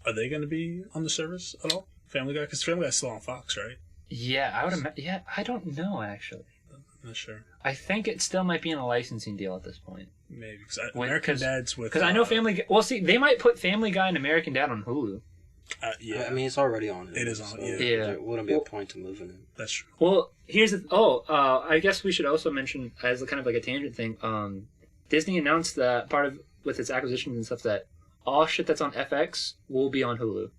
Are they going to be on the service at all? Family Guy? Because Family Guy's still on Fox, right? Yeah, I would imagine. Yeah, I don't know actually. Not sure. I think it still might be in a licensing deal at this point. Maybe. Because American Dad's with... Because I know Family Guy... Well, see, they might put Family Guy and American Dad on Hulu. Yeah. I mean, it's already on it. It is on, so yeah. There wouldn't be a point to moving it. That's true. Well, here's the... I guess we should also mention, as a kind of like a tangent thing, Disney announced that part of... with its acquisitions and stuff, that all shit that's on FX will be on Hulu.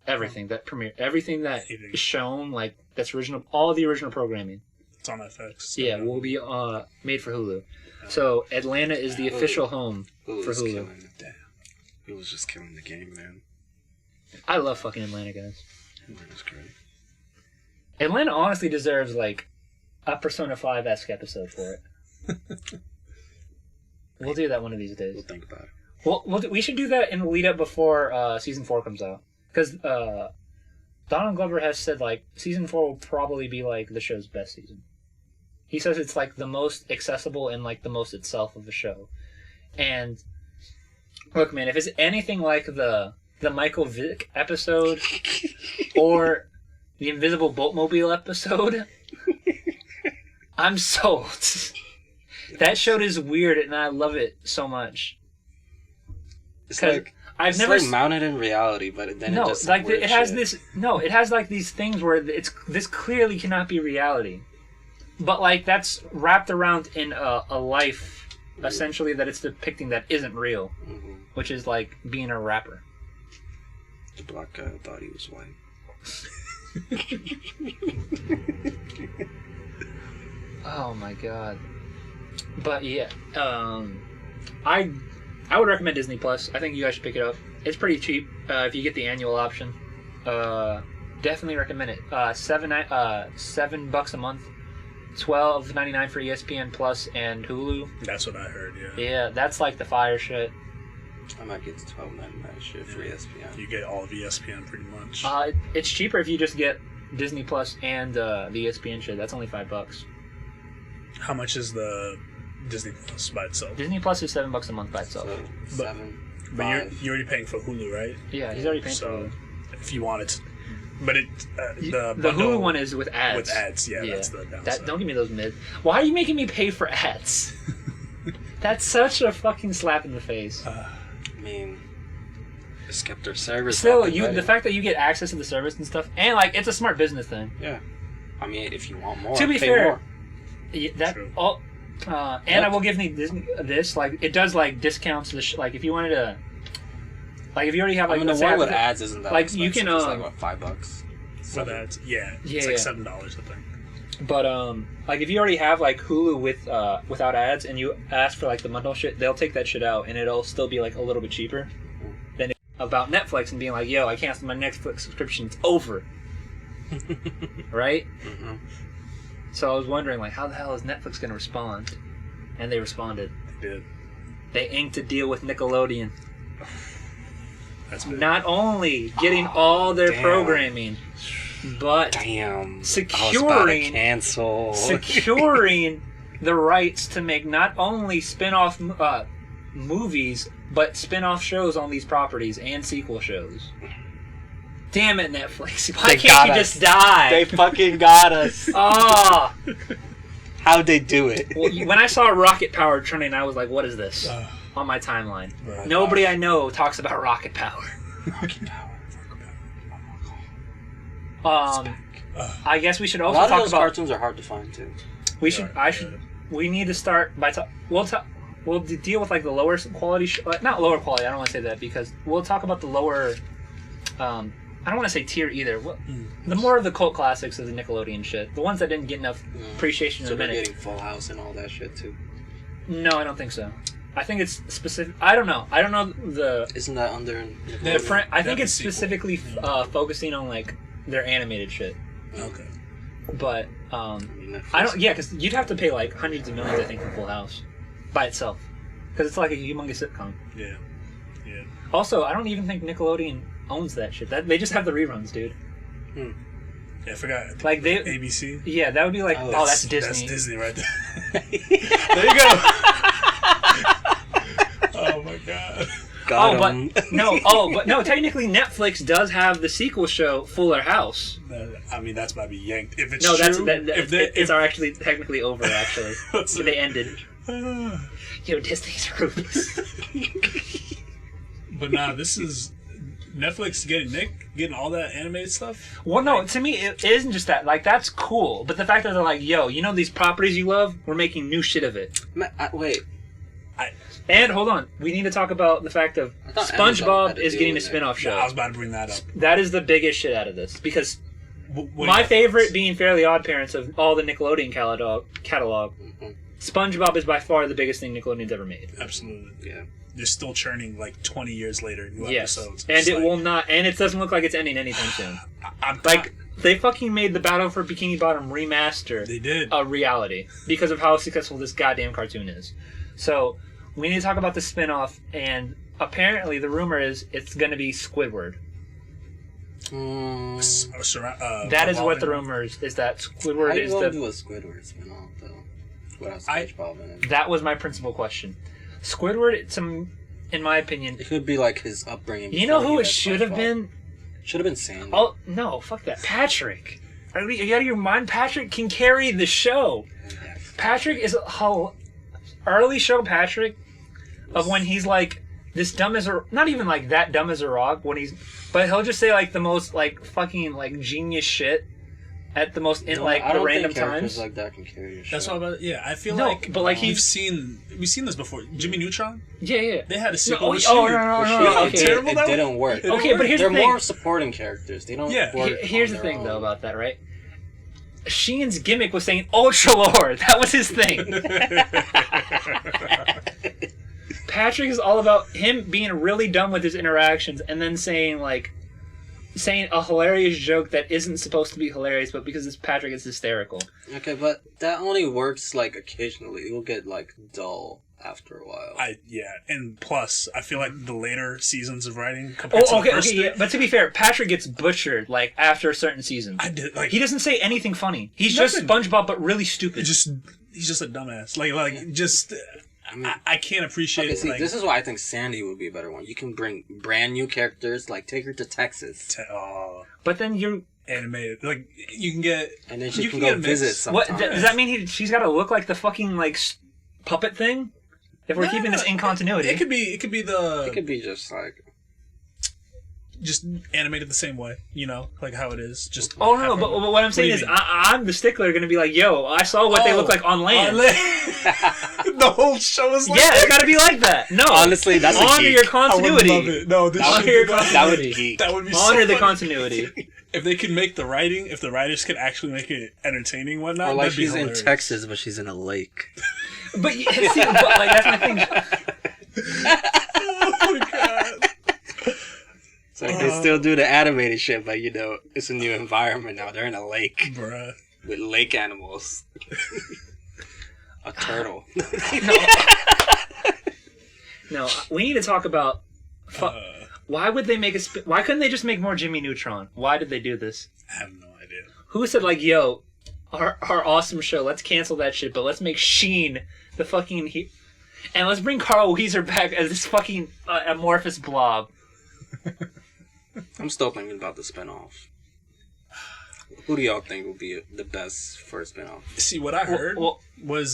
Everything that premiere... Everything that is shown, like, that's original... All the original programming. It's on FX. So Yeah, will be made for Hulu. So Atlanta is the official home for Hulu's Hulu. killing it. Damn. Hulu's just killing the game, man. I love fucking Atlanta, guys. Atlanta's great. Atlanta honestly deserves like a Persona 5-esque episode for it. We'll do that one of these days. We'll think about it. We should do that in the lead up before season 4 comes out, because Donald Glover has said like season 4 will probably be like the show's best season. He says it's like the most accessible and like the most itself of the show. And look, man, if it's anything like the Michael Vick episode or the Invisible Boatmobile episode, I'm sold. That show is weird and I love it so much. It's like I've never like mounted in reality, but then it just like weird it has shit. this. No, it has like these things where this clearly cannot be reality, but like that's wrapped around in a life essentially that it's depicting that isn't real, which is like being a rapper. The black guy thought he was white. Oh my god! But yeah, I would recommend Disney Plus. I think you guys should pick it up. It's pretty cheap if you get the annual option. Definitely recommend it. $7 a month, $12.99 for ESPN Plus and Hulu. That's what I heard, yeah. Yeah, that's like the fire shit. I might get the $12.99 shit for ESPN. You get all of ESPN pretty much. It's cheaper if you just get Disney Plus and the ESPN shit. That's only $5. How much is the Disney Plus by itself? Disney Plus is $7 a month by itself. So, But- $7, But $5. you're already paying for Hulu, right? Yeah, he's already paying for So Hulu. if you wanted to But it The bundle Hulu one is with ads. with ads. Yeah, that's the downside. Don't give me those mid. Why are you making me pay for ads? That's such a fucking slap in the face. I mean, just kept their service. Still, up and ready. the fact that you get access to the service and stuff, and like it's a smart business thing. Yeah. I mean, if you want more, To be pay fair, more. That True. all. And I will give this like it does like discounts like if you wanted to like if you already have like I mean, the let's say one with after- ads isn't that like, expensive. you can, It's like what, $5? For that, yeah, Yeah, it's like yeah. $7, I think. but like if you already have like Hulu with without ads and you ask for like the bundle shit, they'll take that shit out and it'll still be like a little bit cheaper than about Netflix and being like, yo, I canceled my Netflix subscription, it's over. Right? Mm-hmm. So I was wondering like how the hell is Netflix gonna respond? And they responded. They did. They inked a deal with Nickelodeon. That's big. Not only getting all their damn. programming, but Damn. I was about to Securing- cancel. securing the rights to make not only spin-off movies, but spin-off shows on these properties and sequel shows. Damn it, Netflix. Why They can't got you us. just die? They fucking got us. Ah! How'd they do it? Well, when I saw Rocket Power trending, I was like, what is this? Uh, On my timeline. Right. Nobody I know talks about Rocket Power. Rocket Power. I guess we should A also lot of talk those about... cartoons are hard to find too. We need to start by we'll deal with like the lower quality not lower quality, I don't want to say that because we'll talk about the lower I don't want to say tier either. The more of the cult classics of the Nickelodeon shit, the ones that didn't get enough appreciation So in a they're minute. getting Full House and all that shit too. No, I don't think so. I think it's specific. I don't know the Isn't that under? I That'd think be it's sequel. specifically focusing on like their animated shit. Okay. But I mean, Netflix- I don't. Yeah, because you'd have to pay like hundreds of millions, I think, for Full House by itself, because it's like a humongous sitcom. Yeah. Yeah. Also, I don't even think Nickelodeon owns that shit. They just have the reruns, dude. Yeah, I forgot. Like they, ABC. yeah, that would be like, oh, that's Disney. That's Disney right there. There you go. Oh my god. Got 'em. But no. Technically, Netflix does have the sequel show Fuller House. I mean, that's about to be yanked. If it's No, true, it's actually technically over. Actually, they ended. Uh, Yo, Disney's ruthless. but nah, this is Netflix getting all that animated stuff. Well, no, to me, it isn't just that. Like, that's cool. But the fact that they're like, yo, you know these properties you love? We're making new shit of it. Wait. And hold on, we need to talk about the fact of I thought Amazon SpongeBob had to is deal getting a with it. spin-off show. Yeah, I was about to bring that up. That is the biggest shit out of this because What do my you favorite think? being Fairly Odd Parents of all the Nickelodeon catalog. Mhm. SpongeBob is by far the biggest thing Nickelodeon's ever made. Absolutely. Yeah. They're still churning like 20 years later new Yes, episodes. and It's it like, will not. And it doesn't look like it's ending anytime soon. I'm Like they fucking made the Battle for Bikini Bottom remaster they did. a reality because of how successful this goddamn cartoon is. So we need to talk about the spin-off, and apparently the rumor is it's going to be Squidward. That is what the rumor is that Squidward How do is you want to the... do a Squidward spin-off though? Without I- SpongeBob in it. That was my principal question. Squidward, in my opinion... It could be like his upbringing. You know before who he it met should have SpongeBob. been? Should have been Sandy. Oh, no, fuck that. Patrick. Are you out of your mind? Patrick can carry the show. Yeah. Patrick is how early show Patrick of when he's like this dumb as a not even like that dumb as a rock when he's but he'll just say like the most like fucking like genius shit at the most in No, like I the don't random think characters times. like that can carry a show. That's what about. Yeah, I feel No, like. but, like, we've seen this before. Jimmy Neutron. Yeah. They had a No, sequel. oh, with no, Shooter. no, With no, Shooter, no, it okay. terrible it that didn't work. It Okay, but here's They're the thing. more supporting characters. They don't Yeah. work Here's on the their thing though own. about that, right? Sheen's gimmick was saying Ultra Lord. That was his thing. Patrick is all about him being really dumb with his interactions and then saying a hilarious joke that isn't supposed to be hilarious, but because it's Patrick, it's hysterical. Okay, but that only works like occasionally. It will get like dull after a while. And plus, I feel like the later seasons of writing compared to the Okay, first yeah. But to be fair, Patrick gets butchered like after a certain season. He doesn't say anything funny. He's just SpongeBob, but really stupid. he's just a dumbass. I can't appreciate. Okay, see, like, this is why I think Sandy would be a better one. You can bring brand new characters, like take her to Texas. But then you're animated. Like you can get, And then she you can can go get visit mixed. what sometimes. does that mean? She's got to look like the fucking like puppet thing? If we're keeping this in continuity, It could be the It could be just like... just animated the same way, you know, like how it is. Just oh no, but what I'm saying do is, you mean? I'm the stickler. Going to be like, yo, I saw what they look like on land. The whole show is like Yeah, it's got to be like that. No, Honestly, that's a honor geek. your I would continuity. love it. No, this Honor should your be like- That would continuity. be geek. That would be Honor so the funny. continuity. If they could make the writing, if the writers could actually make it entertaining, and whatnot, Or like that'd be she's in hilarious. Texas, but she's in a lake. But, see, but like that's my thing. Oh my god! It's like they still do the animated shit, but you know, it's a new environment now. They're in a lake Bruh. with lake animals. A turtle. No, we need to talk about. Why would they make a? Why couldn't they just make more Jimmy Neutron? Why did they do this? I have no idea. Who said like, yo, our awesome show? Let's cancel that shit, but let's make Sheen the fucking and let's bring Carl Weezer back as this fucking amorphous blob. I'm still thinking about the spinoff. Who do y'all think would be the best for a spinoff? See, what I heard Well, was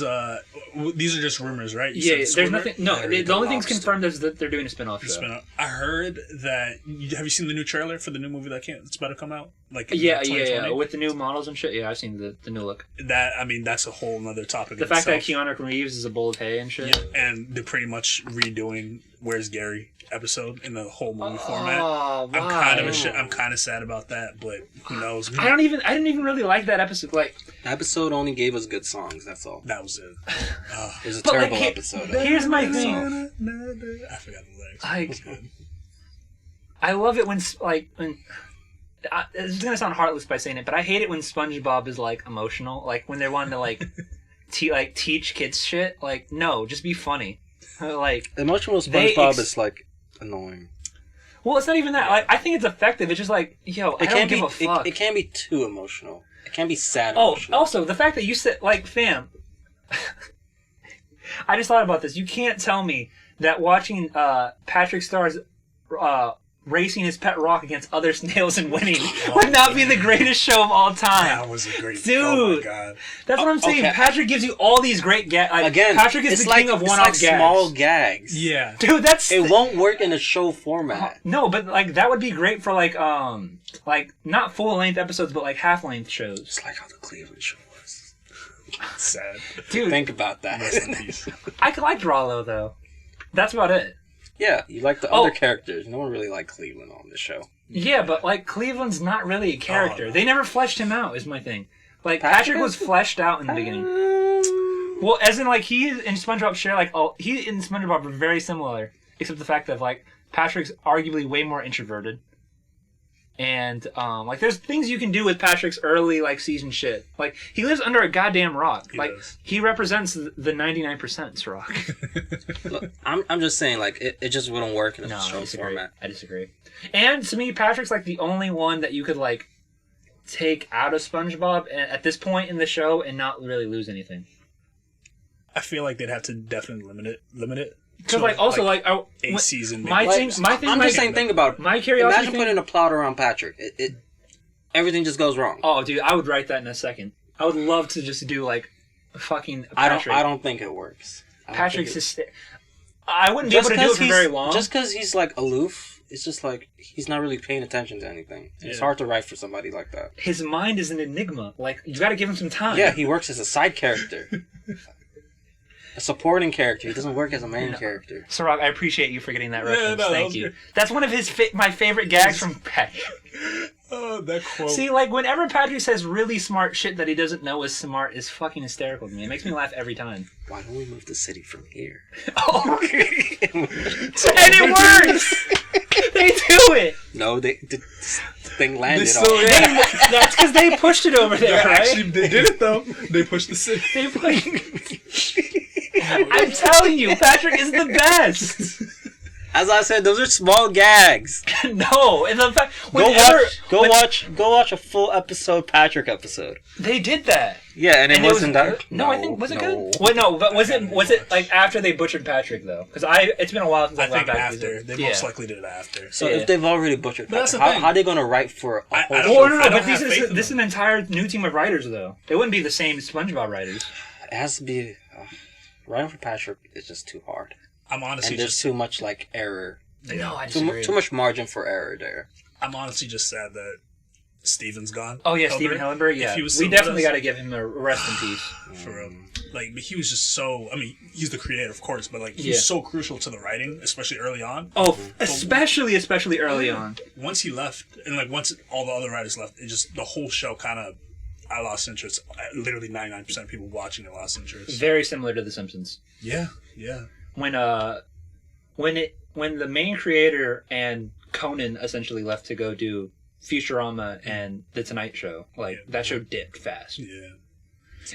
these are just rumors, right? You yeah, said there's Swimmer? nothing. No, Yeah, the the only thing's lobster. confirmed is that they're doing a spinoff The show. spin-off. I heard that. Have you seen the new trailer for the new movie it's about to come out? Like Yeah, 2020? with the new models and shit. Yeah, I've seen the new look. That, I mean, that's a whole nother topic. The in fact that itself. Keanu Reeves is a bowl of hay and shit. Yeah, and they're pretty much redoing "Where's Gary" episode in the whole movie format. Oh, I'm why? I'm kind of sad about that, but who knows? I didn't even really like that episode. Like, The episode only gave us good songs, that's all. That was it. It was a But, like, terrible episode. here's my thing. I forgot the lyrics. Like, That's good. I love it when it's gonna sound heartless by saying it, but I hate it when SpongeBob is like emotional. Like when they're wanting to like teach kids shit. Like, no, just be funny. Like, Emotional SpongeBob is like annoying. well, it's not even that. Like, I think it's effective. It's just like, yo, I don't give a fuck. It can't be too emotional. It can't be sad Oh, emotional. also, the fact that you said, like, fam, I just thought about this. You can't tell me that watching Patrick Starr's racing his pet rock against other snails and winning would not be the greatest show of all time. That was a great. Dude. Oh my god. That's what I'm saying. okay. Patrick gives you all these great gags. Like, Again, Patrick is it's the like, king of it's one-off like gags. small gags. Yeah. Dude, that's... It won't work in a show format. No, but, like, that would be great for, like, not full-length episodes, but, like, half-length shows. It's like how the Cleveland show was. Sad. Dude, Think about that. Rest in peace. I liked Rollo, though. That's about it. Yeah, you like the other characters. No one really liked Cleveland on this show. Yeah, but, like, Cleveland's not really a character. Oh, no. They never fleshed him out, is my thing. Like, Patrick Patrick was fleshed out in the beginning. Mm. Well, as in, like, he and SpongeBob share, like, he and SpongeBob are very similar, except the fact that, like, Patrick's arguably way more introverted. And, like, there's things you can do with Patrick's early, like, season shit. Like, he lives under a goddamn rock. He Like, does. he represents the 99% rock. Look, I'm just saying, like, it just wouldn't work in a No, I show disagree. format. I disagree. And, to me, Patrick's, like, the only one that you could, like, take out of SpongeBob at this point in the show and not really lose anything. I feel like they'd have to definitely limit it. Because, like, also, like, a season. my maybe. thing, I'm like, just saying, think about it. my curiosity Imagine thing- putting a plot around Patrick. It everything just goes wrong. Oh, dude, I would write that in a second. I would love to just do like fucking Patrick. I don't think it works. Patrick's I wouldn't be able to do it for very long. Just because he's like aloof, it's just like he's not really paying attention to anything. It's Yeah. hard to write for somebody like that. His mind is an enigma. Like, you got to give him some time. Yeah, he works as a side character, a supporting character. He doesn't work as a main character. Sarag, I appreciate you for getting that Yeah, reference. no, that Thank was you. good. That's one of his my favorite gags from Patrick. Oh, that quote. See, like, whenever Patrick says really smart shit that he doesn't know is smart is fucking hysterical to me. It makes me laugh every time. Why don't we move the city from here? Oh, and it works. They do it. No, the thing landed still- on. yeah. That's because they pushed it over there, right? Actually, they did it though. They pushed the city. They pushed. I'm telling you, Patrick is the best. As I said, those are small gags. No, and the fact Go watch a full episode Patrick episode. They did that. Yeah, and it wasn't that. No, I think was it good? Wait, no, but was it like after they butchered Patrick though? Because it's been a while since I I think back after. They most likely did it after. So if they've already butchered That's Patrick, the thing. how are they going to write for a whole I show? don't- No, I but have faith in this is an entire new team of writers though. It wouldn't be the same SpongeBob writers. It has to be writing for Patrick is just too hard, I'm honestly and there's just too much like error, No, I disagree. too much margin for error there. I'm honestly just sad that Steven's gone. Oh yeah, Steven Hillenburg. Yeah, we definitely got to give him a rest in peace. For real. Like, but he was just so. I mean, he's the creator, of course, but like he was so crucial to the writing, especially early on. Oh, especially early on. Once he left, and like once all the other writers left, it just the whole show kind of. I lost interest. Literally 99% of people watching it lost interest. Very similar to The Simpsons. Yeah. When the main creator and Conan essentially left to go do Futurama and The Tonight Show, that show dipped fast. Yeah.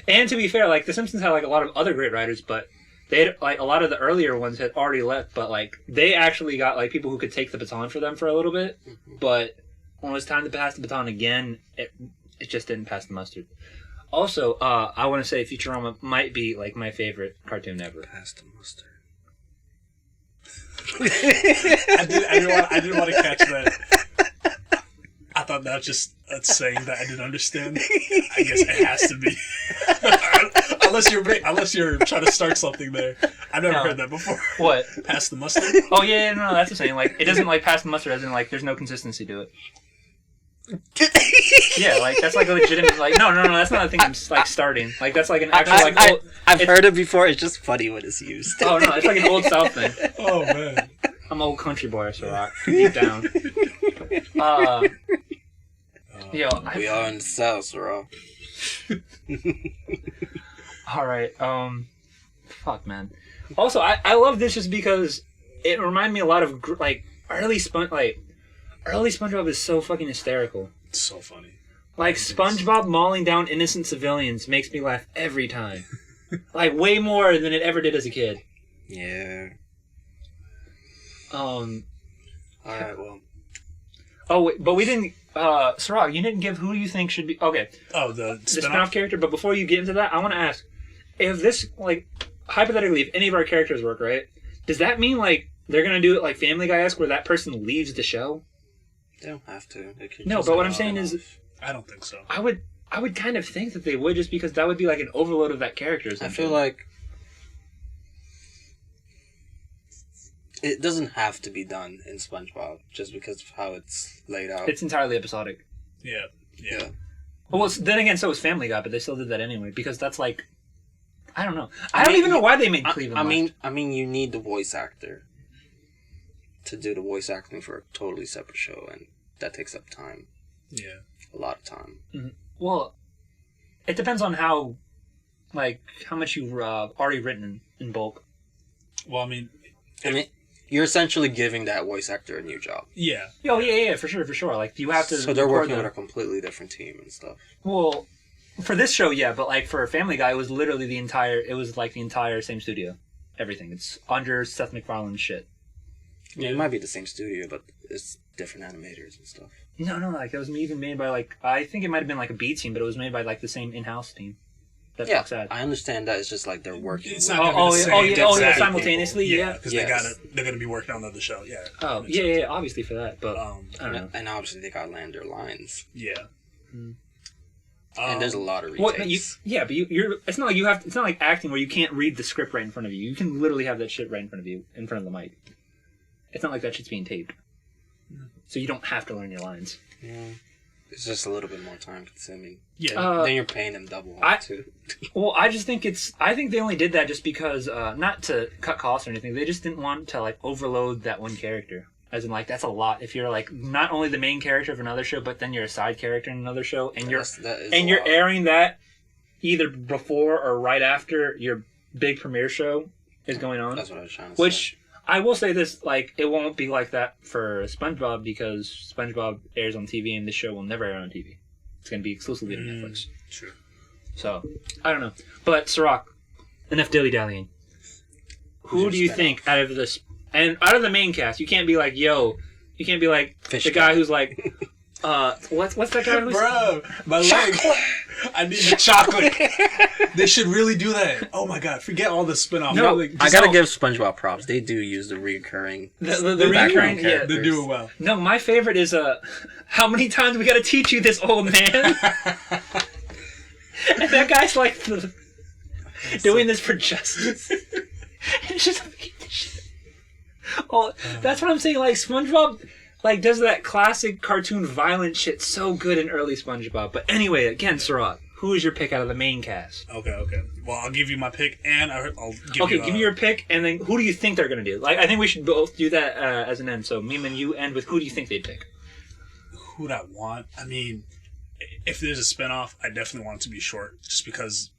And to be fair, like The Simpsons had like a lot of other great writers, but they had like a lot of the earlier ones had already left. But like they actually got like people who could take the baton for them for a little bit. But when it was time to pass the baton again, it just didn't pass the mustard. Also, I want to say Futurama might be like my favorite cartoon ever. Pass the mustard. I didn't want to catch that. I thought that was just a saying that I didn't understand. I guess it has to be. unless you're trying to start something there. I've never heard that before. What? Pass the mustard? Oh yeah, no, that's the saying. Like it doesn't like pass the mustard, as in like there's no consistency to it. Yeah, like that's like a legitimate like no, that's not a thing I'm like starting. Like that's like an actual like I've heard it before. It's just funny when it's used. Oh no, it's like an old South thing. Oh man, I'm an old country boy, so rock deep down. Yo, we are in the South, bro. All right, fuck, man. Also, I love this just because it reminded me a lot of like early SpongeBob is so fucking hysterical. it's so funny. Like SpongeBob mauling down innocent civilians makes me laugh every time. Like way more than it ever did as a kid. Yeah. All right, well. Oh, wait, but we didn't. Sarag, you didn't give who you think should be. Okay. Oh, the spin-off character. But before you get into that, I want to ask: if this, like, hypothetically, if any of our characters work, right? Does that mean like they're gonna do it like Family Guy-esque, where that person leaves the show? They don't have to. They can No, just but what I'm saying is, I don't think so. I would kind of think that they would, just because that would be like an overload of that character. I feel like it doesn't have to be done in SpongeBob just because of how it's laid out. It's entirely episodic. Yeah. Well, then again, so was Family Guy, but they still did that anyway because that's like, I don't know. I don't even know why they made Cleveland. I mean, you need the voice actor to do the voice acting for a totally separate show, and that takes up time. Yeah. A lot of time. Mm-hmm. Well, it depends on how much you've already written in bulk. Well, I mean, you're essentially giving that voice actor a new job. Yeah. Oh, yeah, for sure. Like, you have to... So they're working with a completely different team and stuff. Well, for this show, yeah, but, like, for Family Guy, it was literally the entire same studio. Everything. It's under Seth MacFarlane's shit. Yeah, it might be the same studio, but it's different animators and stuff. No, like, it was even made by, like... I think it might have been, like, a B team, but it was made by, like, the same in-house team. That yeah, Fox had. I understand that. It's just like they're working. It's not simultaneously, yeah. Because yes. they're gonna be working on the other show, yeah. Oh, yeah, obviously for that, but I don't know. And obviously they gotta land their lines. Yeah. And there's a lot of retakes. But you're. It's not like you have. It's not like acting where you can't read the script right in front of you. You can literally have that shit right in front of you, in front of the mic. It's not like that shit's being taped, so you don't have to learn your lines. Yeah. It's just a little bit more time consuming. Yeah. Then you're paying them double too. Well, I just think I think they only did that just because, not to cut costs or anything. They just didn't want to like overload that one character. As in, like, that's a lot. If you're like not only the main character of another show, but then you're a side character in another show, and you're airing that either before or right after your big premiere show is going on. That's what I was trying to say. Which I will say this, like, it won't be like that for SpongeBob because SpongeBob airs on TV and this show will never air on TV. It's going to be exclusively on Netflix. True. So, I don't know. But, Sirach, enough dilly-dallying. Who do you think, out And out of the main cast, you can't be like, yo, you can't be like the guy who's like, what's that guy who's... Bro, my leg. I need the chocolate. They should really do that. Oh my god, forget all the spin-off. No, I gotta give SpongeBob props. They do use the recurring. The recurring, yeah. They do it well. No, my favorite is, how many times we gotta teach you this, old man? And that guy's like, doing this for justice. It's just shit. Oh, that's what I'm saying. Like SpongeBob, like does that classic cartoon violent shit so good in early SpongeBob. But anyway, again, Sirach, who is your pick out of the main cast? Okay. Well, I'll give you my pick, and I'll give you. Okay, give me your pick, and then who do you think they're gonna do? Like, I think we should both do that as an end. So, Meme and you end with who do you think they'd pick? Who'd I want? I mean, if there's a spinoff, I definitely want it to be short, just because.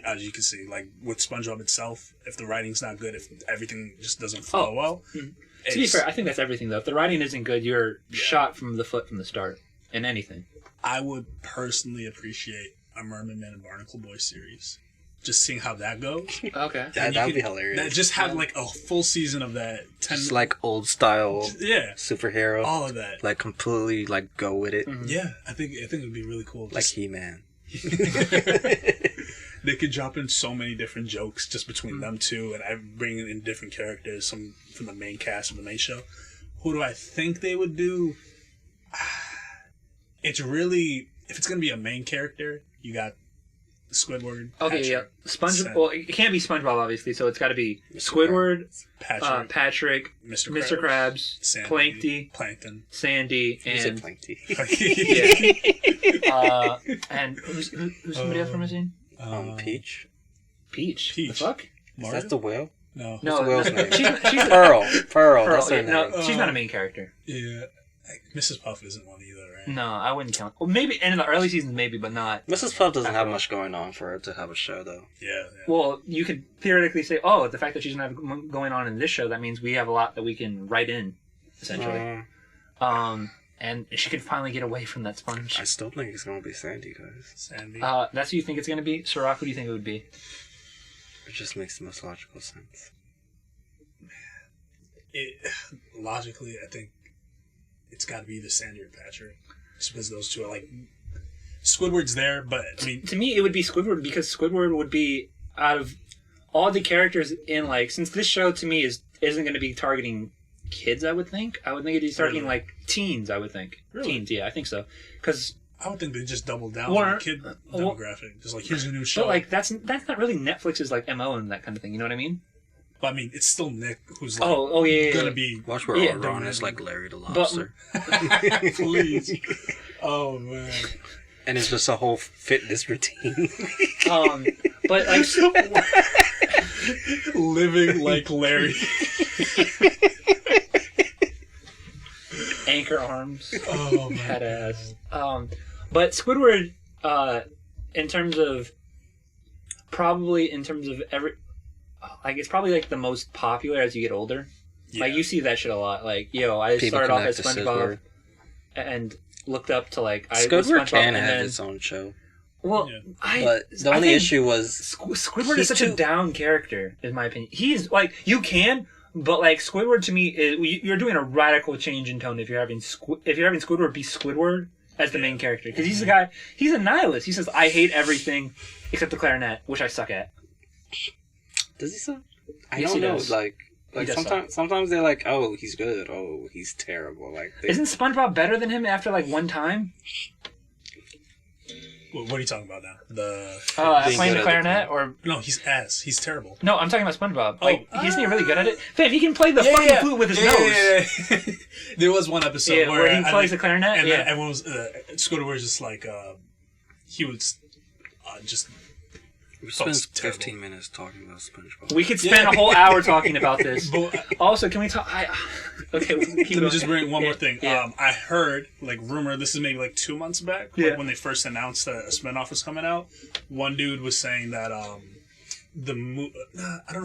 As you can see, like with SpongeBob itself, if the writing's not good, if everything just doesn't flow well. To be fair, I think that's everything though. If the writing isn't good, you're shot from the foot from the start in anything. I would personally appreciate a Merman Man and Barnacle Boy series. Just seeing how that goes. Okay. That would be hilarious. Just have like a full season of that. Just like old style superhero. All of that. Like completely like go with it. Mm-hmm. Yeah, I think it would be really cool. Like He-Man. They could drop in so many different jokes just between them two, and bring in different characters, some from the main cast of the main show. Who do I think they would do? It's really, if it's going to be a main character, you got Squidward. Okay, Patrick, yeah. SpongeBob. Well, it can't be SpongeBob, obviously, so it's got to be Squidward, Patrick, Mr. Krabs, Plankton, Sandy, and Plankton. and who's somebody else from the scene? Peach. The fuck? Is that the whale? No. What's the whale's name? She's Pearl. That's her name. No, she's not a main character. Yeah. Mrs. Puff isn't one either, right? No, I wouldn't count. Well, maybe in the early seasons, maybe, but not. Mrs. Puff doesn't have much going on for her to have a show, though. Yeah. Well, you could theoretically say, oh, the fact that she doesn't have going on in this show, that means we have a lot that we can write in, essentially. And she could finally get away from that sponge. I still think it's going to be Sandy, guys. Sandy. That's who you think it's going to be? Sirach, who do you think it would be? It just makes the most logical sense. Logically, I think it's got to be either Sandy or Patrick. Just because those two are like... Squidward's there, but I mean... To me, it would be Squidward, because Squidward would be out of all the characters in, like... Since this show, to me, isn't going to be targeting kids, I would think. I would think it'd be targeting, like, teens, I would think. Really? Teens, yeah, I think so. Because... I would think they just doubled down on the kid demographic. Just like, here's a new show. But, like, that's not really Netflix's, like, MO and that kind of thing, you know what I mean? But, I mean, it's still Nick who's, like, gonna be... Watch where Ron is like Larry the Lobster. Please. Oh, man. And it's just a whole fitness routine. But, like... Living like Larry. Anchor arms. Oh, man. Badass. But Squidward, in terms of every... Like, it's probably, like, the most popular as you get older. Yeah. Like, you see that shit a lot. Like, I started off as SpongeBob and looked up to, like... Squidward can have its own show. Well, but the only issue was... Squidward is such a down character, in my opinion. He's, like, you can... But, like, Squidward, to me, you're doing a radical change in tone if you're having Squidward be Squidward as the main character. Because he's a guy... He's a nihilist. He says, I hate everything except the clarinet, which I suck at. Does he suck? I don't know. Like sometimes they're like, oh, he's good. Oh, he's terrible. Like, isn't SpongeBob better than him after like one time? What are you talking about now? Playing the clarinet, or no? He's ass. He's terrible. No, I'm talking about SpongeBob. Like, isn't he really good at it? Fam, he can play the fucking flute with his nose. Yeah. There was one episode where he plays the clarinet, and then everyone was Squidward was just like he was just. We spent 15 minutes talking about SpongeBob. We could spend a whole hour talking about this. Also, can we talk... Okay, let me just bring one more thing. Yeah. I heard, like, rumor, this is maybe like 2 months back, like, when they first announced that a spinoff was coming out. One dude was saying that I don't know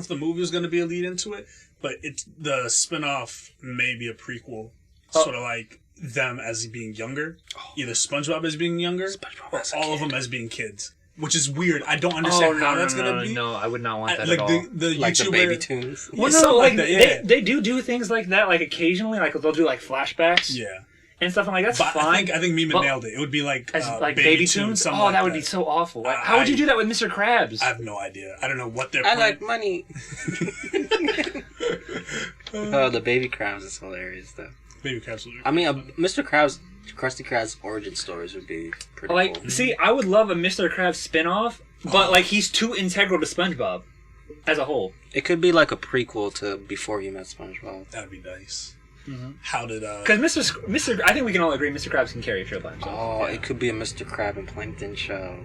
if the movie was going to be a lead into it, but the spinoff may be a prequel, sort of like them as being younger. Either SpongeBob as being younger, or all of them as being kids. which is weird. I don't understand how that's gonna be. No, I would not want that like at all. the Like YouTuber, the baby tunes. Well, something no, like that, yeah. they do things like that, like occasionally, like they'll do like flashbacks, Yeah. and stuff, and like that's But fine. I think Mima But- nailed it. It would be like As like baby tunes. something Oh, like that would be so awful. Like, how would you I- do that with Mr. Krabs? I have no idea. I don't know what they're. I planning. like money. Oh, the baby Krabs is hilarious though. Baby Krabs. Would be I mean, Mr. Krabs, Krusty Krabs origin stories would be pretty Like, cool. see, I would love a Mr. Krabs spin-off, but like he's too integral to SpongeBob as a whole. It could be like a prequel to Before He Met SpongeBob. That would be nice. Mm-hmm. How did Because Mr. I think we can all agree Mr. Krabs can carry a show by himself. Oh, it could be a Mr. Krab and Plankton show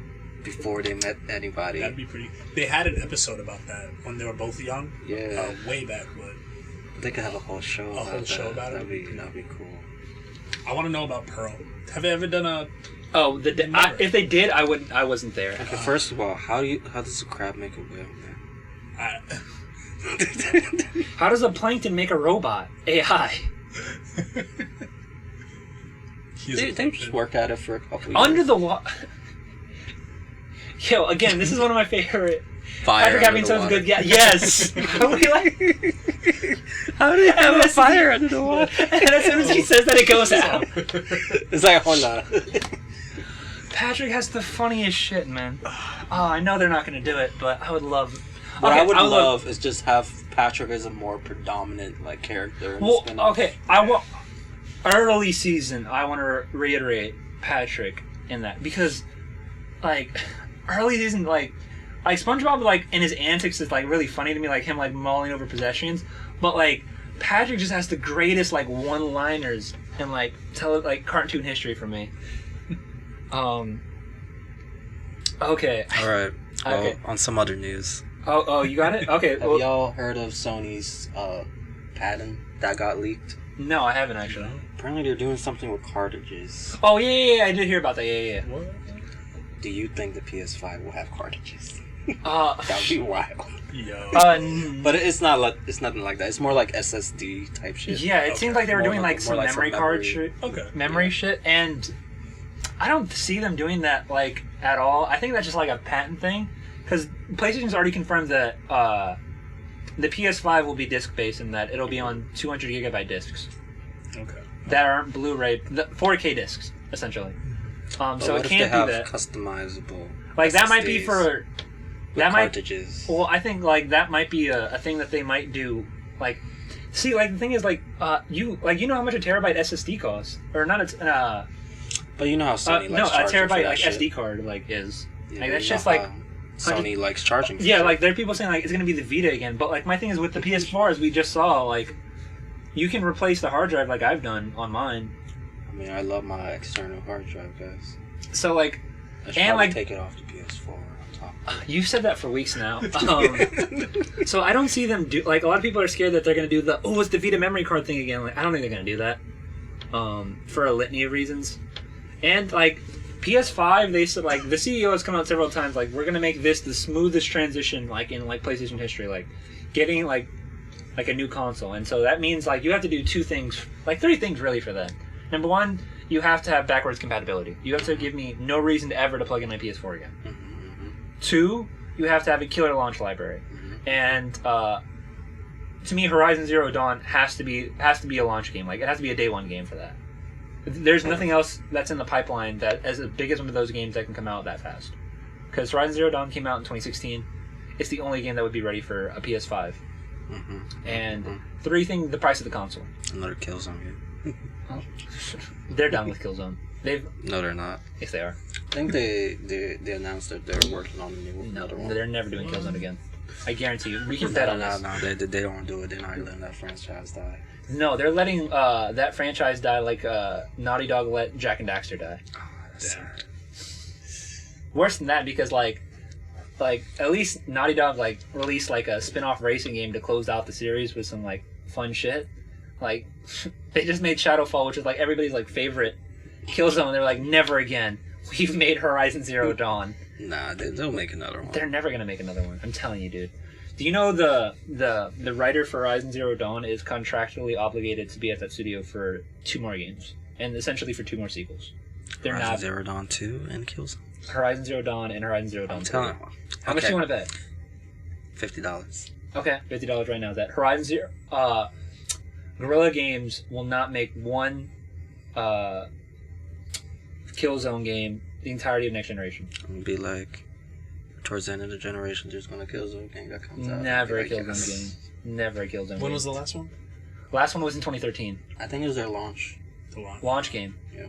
before they met anybody. that'd be pretty? They had an episode about that when they were both young. Yeah. Way back, but They could have a whole show. A whole show about it? That'd be cool. I want to know about Pearl. Have they ever done a? Oh, if they did, I wouldn't. I wasn't there. Okay, first of all, how does a crab make a whale? I, How does a plankton make a robot? AI. They just worked at it for a couple years. Under the water. Yo, again, this is one of my favorite. Fire Patrick having under the some water. good. Yeah, yes. How do we like? How do you have a fire under the water? And as soon as he says that, it goes out. It's like, hold on. Patrick has the funniest shit, man. Oh, I know they're not gonna do it, but I would love. What Okay, I would love is just have Patrick as a more predominant like character. In the Well, spin-off. okay, I want early season. I want to reiterate Patrick in that because, like, early season, like SpongeBob, like in his antics is like really funny to me, like him like mulling over possessions. But like Patrick just has the greatest like one-liners in like cartoon history for me. Okay. All right. Well, Okay. on some other news, Oh, you got it. Okay. have Well, y'all heard of Sony's patent that got leaked? no, I haven't actually. Apparently, they're doing something with cartridges. Oh yeah, I did hear about that. Yeah. what? Do you think the PS5 will have cartridges? But That would be wild. Yo. But it's not like it's nothing like that. It's more like SSD type shit. yeah, it seems like they were More doing like- like more some like some memory card memory. shit, Okay. memory shit, and I don't see them doing that like at all. I think that's just like a patent thing because PlayStation's already confirmed that the PS5 will be disc based and that it'll be on 200 gigabyte discs Okay. that aren't Blu-ray, 4K discs essentially. But So what it if can't they have do that. customizable Like that might be SSDs for with that might. cartridges. Well, I think like that might be a thing that they might do. Like, see, like the thing is, like you know how much a terabyte SSD costs, or not? It's But you know how Sony no, likes a charging for terabyte that like shit. SD card like is. Yeah, Like you that's know just like how Sony likes charging. For yeah, shit. like there are people saying like it's gonna be the Vita again, but like my thing is with the PS4 as we just saw, like you can replace the hard drive like I've done on mine. I mean, I love my external hard drive, guys. So like I should And, probably like- take it off the PS4 on top. you've said that for weeks now. So I don't see them do like a lot of people are scared that they're gonna do the it's the Vita memory card thing again. Like I don't think they're gonna do that. For a litany of reasons. And like PS5, they said like the CEO has come out several times like we're gonna make this the smoothest transition like in like PlayStation history, like getting like a new console. And so that means like you have to do three things really for that. Number one, you have to have backwards compatibility. You have to give me no reason to ever to plug in my PS4 again. Two, you have to have a killer launch library. And to me, Horizon Zero Dawn has to be a launch game. Like it has to be a day one game for that. There's nothing else that's in the pipeline that as big as one of those games that can come out that fast. Because Horizon Zero Dawn came out in 2016. It's the only game that would be ready for a PS5. And three things, the price of the console. Another Killzone game. They're done with Killzone. No, they're not. Yes, they are. I think they announced that they're working on another one. They're never doing Killzone again. I guarantee you. We can No, bet on this. they don't do it. They're not letting that franchise die. No, they're letting that franchise die like Naughty Dog let Jak and Daxter die. That's sad. Worse than that because like at least Naughty Dog like released like a spin-off racing game to close out the series with some like fun shit. Like they just made Shadowfall, which is like everybody's like favorite Killzone. They're like never again. We've made Horizon Zero Dawn. Nah, they'll make another one. They're never gonna make another one. I'm telling you, dude. Do you know the writer for Horizon Zero Dawn is contractually obligated to be at that studio for 2 more games and essentially for 2 more sequels. They're Horizon not Zero Dawn 2 and Killzone. Horizon Zero Dawn and Horizon Zero Dawn. I'm telling you. How much do you want to bet? $50. Okay, $50 right now is that. Horizon Zero... Guerrilla Games will not make one Killzone game the entirety of next generation. I'm going to be like, towards the end of the generation, there's going to Killzone game that comes out. Never a Killzone game. Never a Killzone game. When was the last one? Last one was in 2013. I think it was their launch. The launch. Launch game. Yeah.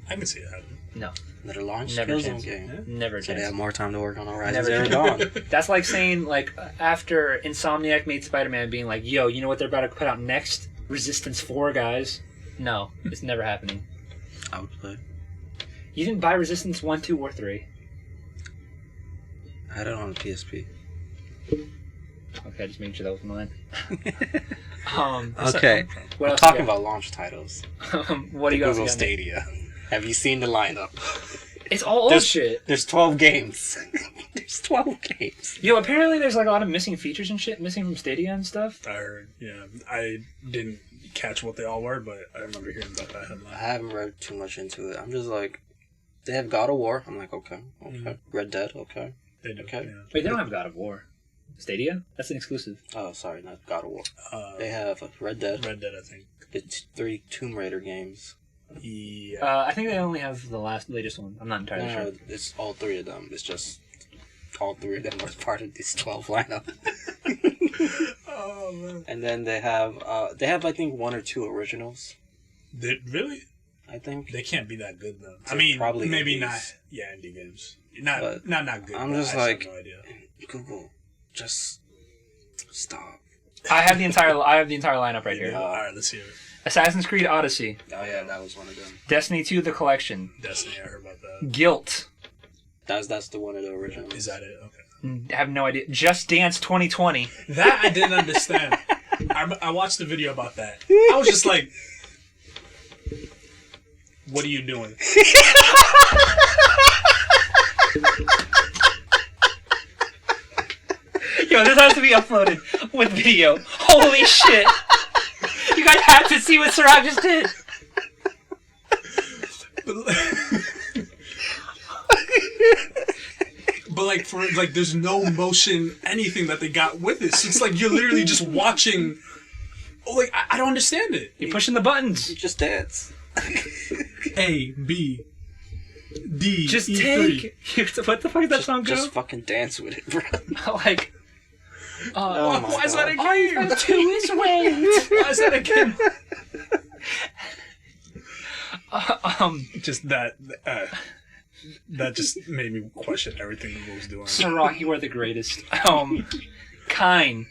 I can see it happening. No. Their launch Never a Killzone chance. game. Yeah. Never a So they chance. have more time to work on Horizon Never Zero a Dawn. chance. That's like saying, like, after Insomniac made Spider-Man being like, yo, you know what they're about to put out next? Resistance 4, guys. No, it's never happening. I would play. You didn't buy Resistance 1, 2, or 3. I had it on the PSP. Okay, just making sure that was mine. Okay. What We're else talking you about launch titles. got? What do you got? Google Stadia. Have you seen the lineup? It's all old There's- shit. There's 12 games. There's 12 games. Yo, apparently there's like a lot of missing features and shit missing from Stadia and stuff. I heard. Yeah, I didn't catch what they all were, but I remember hearing about that I headline. haven't read too much into it. I'm just like, they have God of War. I'm like, okay. Red Dead, okay. They do. Okay. Yeah. Wait, they don't have God of War. Stadia? That's an exclusive. Oh, sorry, not God of War. They Uh, have Red Dead. Red Dead, I think. It's 3 Tomb Raider games. Yeah. I think they only have the latest one. I'm not entirely sure. No, it's all 3 of them. It's just all 3 of them were part of this 12 lineup. Oh man. And then they have I think 1 or 2 originals. Really? I think. They can't be that good though. I They're mean, probably maybe indies. not. Yeah, indie games. Not But not good. I'm but just I like- have no idea. Google, just stop. I have the entire lineup right here. All right, let's hear it. Assassin's Creed Odyssey, Oh yeah, that was one of them. Destiny 2: The Collection, Destiny, I heard about that. Guilt. That's the one of the originals. Is that it? Okay. I have no idea. Just Dance 2020. That I didn't understand. I watched the video about that. I was just like, "What are you doing?" Yo, this has to be uploaded with video. Holy shit! You guys have to see what Siraj just did. But like for like, there's no motion, anything that they got with it. So it's like you're literally just watching. Oh, like I don't understand it. You're pushing the buttons. You just dance. A B D. Just E3. take. What the fuck is that song go? Just fucking dance with it, bro. Like. Oh my Why is that a God. All you game? gotta do is wait. Why is that a game? Um, Just that. That just made me question everything Google was doing. Siraj, you are the greatest. Kine. Kine.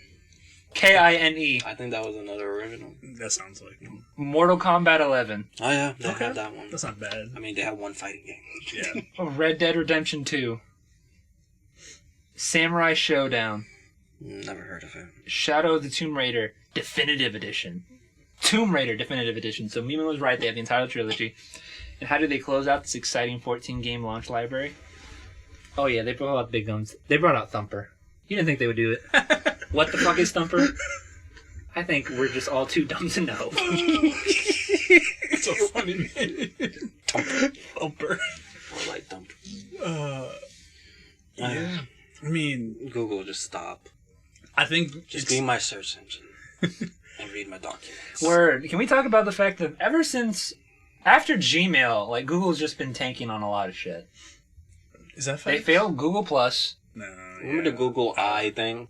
I think that was another original. That sounds like. Mortal Kombat 11. Oh yeah, they Okay. have that one. That's not bad. I mean, they have one fighting game. Yeah. Red Dead Redemption 2. Samurai Showdown. Never heard of it. Shadow of the Tomb Raider Definitive Edition. Tomb Raider Definitive Edition. So Mima was right, they have the entire trilogy. And how do they close out this exciting 14-game launch library? Oh yeah, they brought out big guns. They brought out Thumper. You didn't think they would do it. What the fuck is Thumper? I think we're just all too dumb to know. It's a funny name. Thumper. I like them. Yeah. I mean, Google, just stop. I think Just it's, be my search engine and read my documents. Word. Can we talk about the fact that ever since... After Gmail, like, Google's just been tanking on a lot of shit. is that They fake? failed Google Plus, No. Remember the Google Eye thing?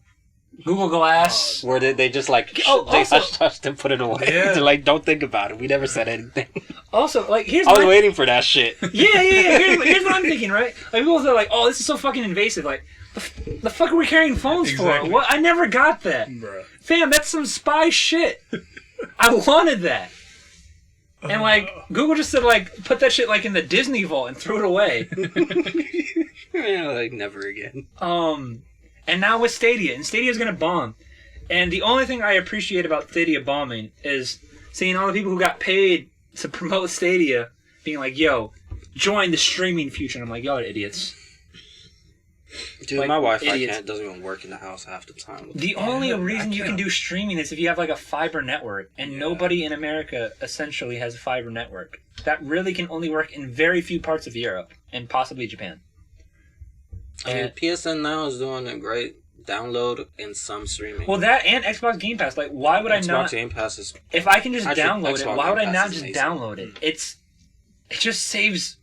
Google Glass. Where they just like, Oh, they also- hushed and put it away. Yeah. They're like, don't think about it. We never said anything. Also, like, here's I was my... waiting for that shit. Yeah. Here's what I'm thinking, right? Like, people are like, oh, this is so fucking invasive. Like, the fuck are we carrying phones Exactly. for? What? I never got that. Bruh. Fam, that's some spy shit. I wanted that. And, like, Google just said, like, put that shit, like, in the Disney vault and threw it away. Yeah, like, never again. And now with Stadia, and Stadia's gonna bomb. And the only thing I appreciate about Stadia bombing is seeing all the people who got paid to promote Stadia being like, yo, join the streaming future. And I'm like, y'all are idiots. Dude, Like, my Wi-Fi idiots. doesn't even work in the house half the time. The only reason you can can't. do streaming is if you have like a fiber network, and Yeah. nobody in America essentially has a fiber network. That really can only work in very few parts of Europe and possibly Japan. I mean, PSN now is doing a great download and some streaming. Well, that and Xbox Game Pass. Like, why would I not? Xbox Game Pass is... If I can just Actually, download it, Xbox why would Game I Pass not is just amazing. download it? It just saves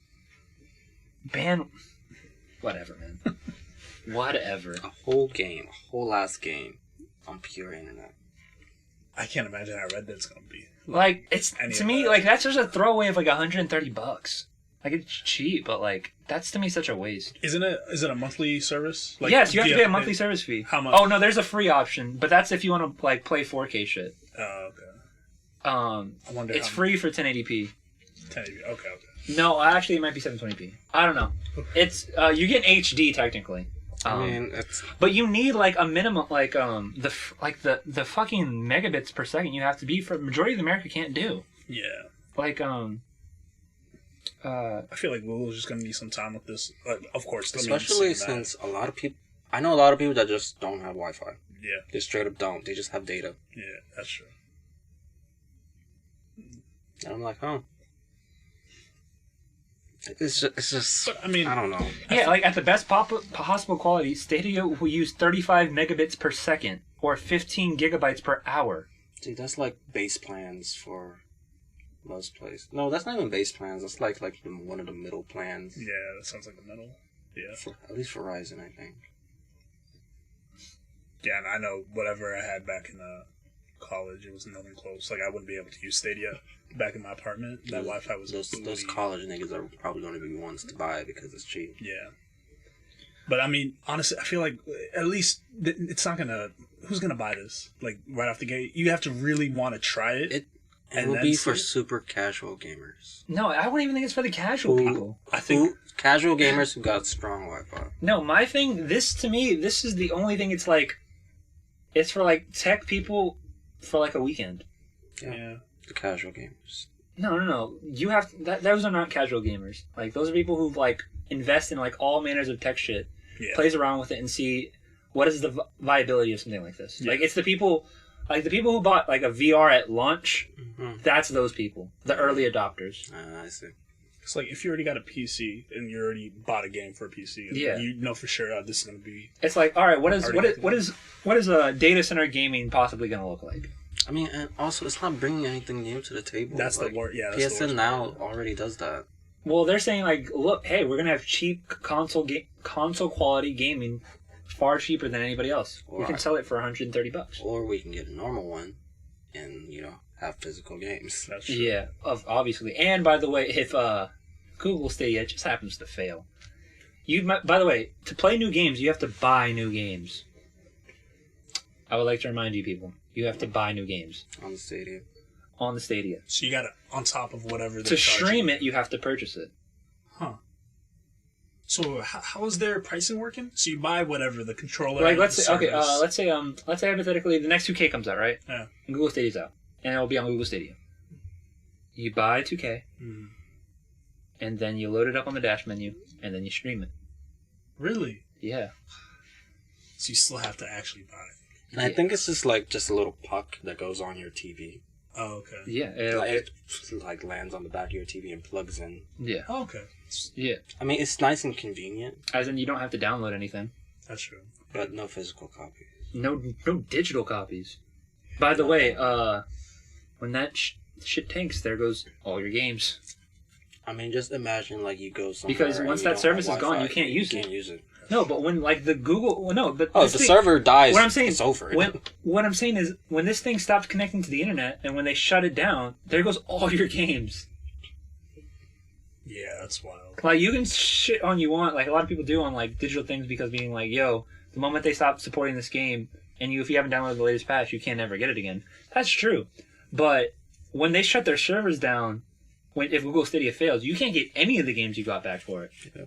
whatever, man. Whatever. A whole ass game on pure internet. I can't imagine how Red Dead's gonna be. Like, it's Any to of me that. like that's just a throwaway of like $130. Like, it's cheap, but like that's to me such a waste. Isn't it? Is it a monthly service? Like, Yes, you have do to pay a monthly service fee. How much? Oh no, there's a free option, but that's if you want to like play 4K shit. Oh, okay. I wonder. It's how free for 1080p. 1080. Okay. No, actually, it might be 720p. I don't know. It's you get HD technically. I mean, it's... But you need like a minimum, like the fucking megabits per second you have to be for majority of America can't do. Yeah. Like I feel like Google's just gonna need some time with this. Of course, Especially since a lot of people... I know a lot of people that just don't have Wi-Fi. Yeah. They straight up don't. They just have data. Yeah, that's true. And I'm like, oh. It's just But, I mean, I don't know. yeah, like at the best possible quality, Stadia will use 35 megabits per second or 15 gigabytes per hour. Dude, that's like base plans for most places. No, that's not even base plans. That's like one of the middle plans. Yeah, that sounds like the middle. Yeah. For, at least Verizon, I think. Yeah, and I know whatever I had back in college, it was nothing close. Like, I wouldn't be able to use Stadia back in my apartment. That Wi-Fi was those college niggas are probably going to be ones to buy it because it's cheap. Yeah. But I mean, honestly, I feel like at least it's not gonna. Who's gonna buy this? Like right off the gate, you have to really want to try it. It will be for super casual gamers. No, I wouldn't even think it's for the casual people. I think casual gamers who got strong Wi-Fi. No, my thing. To me, this is the only thing. It's like, it's for like tech people for like a weekend. Yeah. The casual gamers. No. You have those are not casual gamers. Like those are people who like invest in like all manners of tech shit, plays around with it, and see what is the viability of something like this. Yeah. Like it's the people who bought like a VR at launch. Mm-hmm. That's those people, the early adopters. I see. It's like if you already got a PC and you already bought a game for a PC, you know for sure this is going to be. It's like, all right, what is a data center gaming possibly going to look like? I mean, and also it's not bringing anything new to the table. That's like, the word. Yeah, that's PSN now already does that. Well, they're saying like, look, hey, we're gonna have cheap console quality gaming, far cheaper than anybody else. We can sell it for $130. Or we can get a normal one, and have physical games. That's true. Yeah, obviously. And by the way, if Google Stadia just happens to fail, by the way, to play new games, you have to buy new games. I would like to remind you people, you have to buy new games on the Stadia. So you got it on top of whatever. To stream it, you have to purchase it. Huh. So how is their pricing working? So you buy whatever the controller. Like let's say hypothetically the next 2K comes out, right? Yeah. And Google Stadia's out, and it'll be on Google Stadia. You buy 2K, and then you load it up on the dash menu, and then you stream it. Really? Yeah. So you still have to actually buy it. And I think it's just a little puck that goes on your TV. Oh, okay. Yeah. It lands on the back of your TV and plugs in. Yeah. Oh, okay. Yeah. I mean, it's nice and convenient. As in, you don't have to download anything. That's true. But no physical copies. No digital copies. By the way, when that shit tanks, there goes all your games. I mean, just imagine you go somewhere. Because once that service is gone, you can't use it. You can't use it. No, but when the Google, but if the server dies, what I'm saying, it's over. What I'm saying is, when this thing stops connecting to the internet, and when they shut it down, there goes all your games. Yeah, that's wild. Like you can shit on you want, like a lot of people do on digital things because being like, yo, the moment they stop supporting this game, and if you haven't downloaded the latest patch, you can't never get it again. That's true, but when they shut their servers down, if Google Stadia fails, you can't get any of the games you got back for it. Yeah.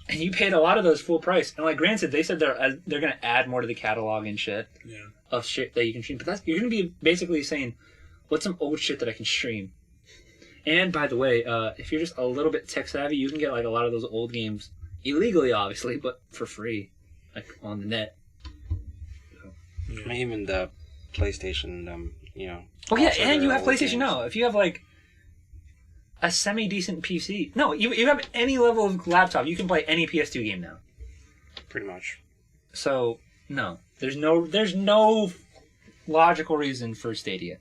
And you paid a lot of those full price. And granted, they said they're going to add more to the catalog and shit of shit that you can stream. But you're going to be basically saying, what's some old shit that I can stream? And by the way, if you're just a little bit tech savvy, you can get a lot of those old games illegally, obviously, but for free, on the net. So. Yeah. I mean, even the PlayStation, Oh yeah, and you have PlayStation games. Now. If you have a semi-decent PC. No, you have any level of laptop, you can play any PS2 game now. Pretty much. So, no. There's no logical reason for Stadia.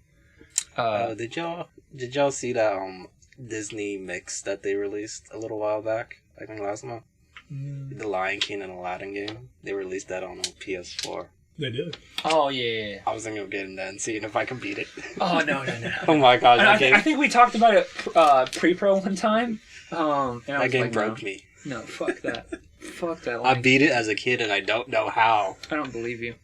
Did y'all see that Disney mix that they released a little while back? I think last month. The Lion King and Aladdin game. They released that on PS4. They did. Oh, yeah. I was thinking of getting that and seeing if I can beat it. Oh, no. Oh my god, that game. I think we talked about it pre-pro one time. And that game broke me. No, fuck that. Fuck that. I beat it as a kid and I don't know how. I don't believe you.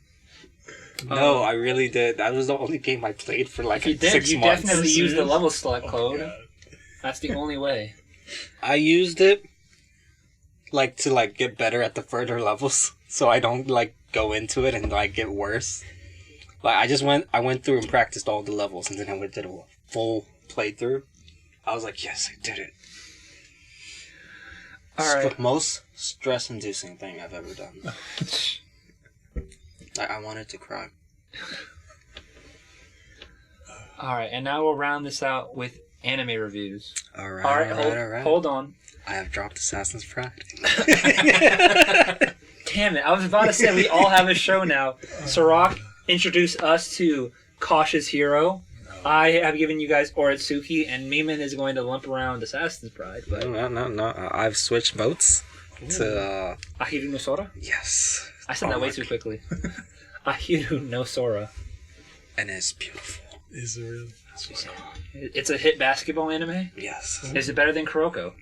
No, I really did. That was the only game I played for like 6 months. You definitely used the level select code. God. That's the only way. I used it to get better at the further levels, so I don't go into it and get worse. I went through and practiced all the levels, and then I went to the full playthrough. I was like, yes, I did it. All right. The most stress-inducing thing I've ever done. I wanted to cry. All right, and now we'll round this out with anime reviews. All right. Hold on. I have dropped Assassin's Pride. Damn it! I was about to say we all have a show now. Sirach introduced us to Kosh's Hero. I have given you guys Oretsuki, and Miman is going to lump around Assassin's Pride. But No. I've switched votes to... Ahiru no Sora? Yes. I said that way too quickly. Ahiru no Sora. And it's beautiful. Is it really? It's a hit basketball anime? Yes. Is it better than Kuroko?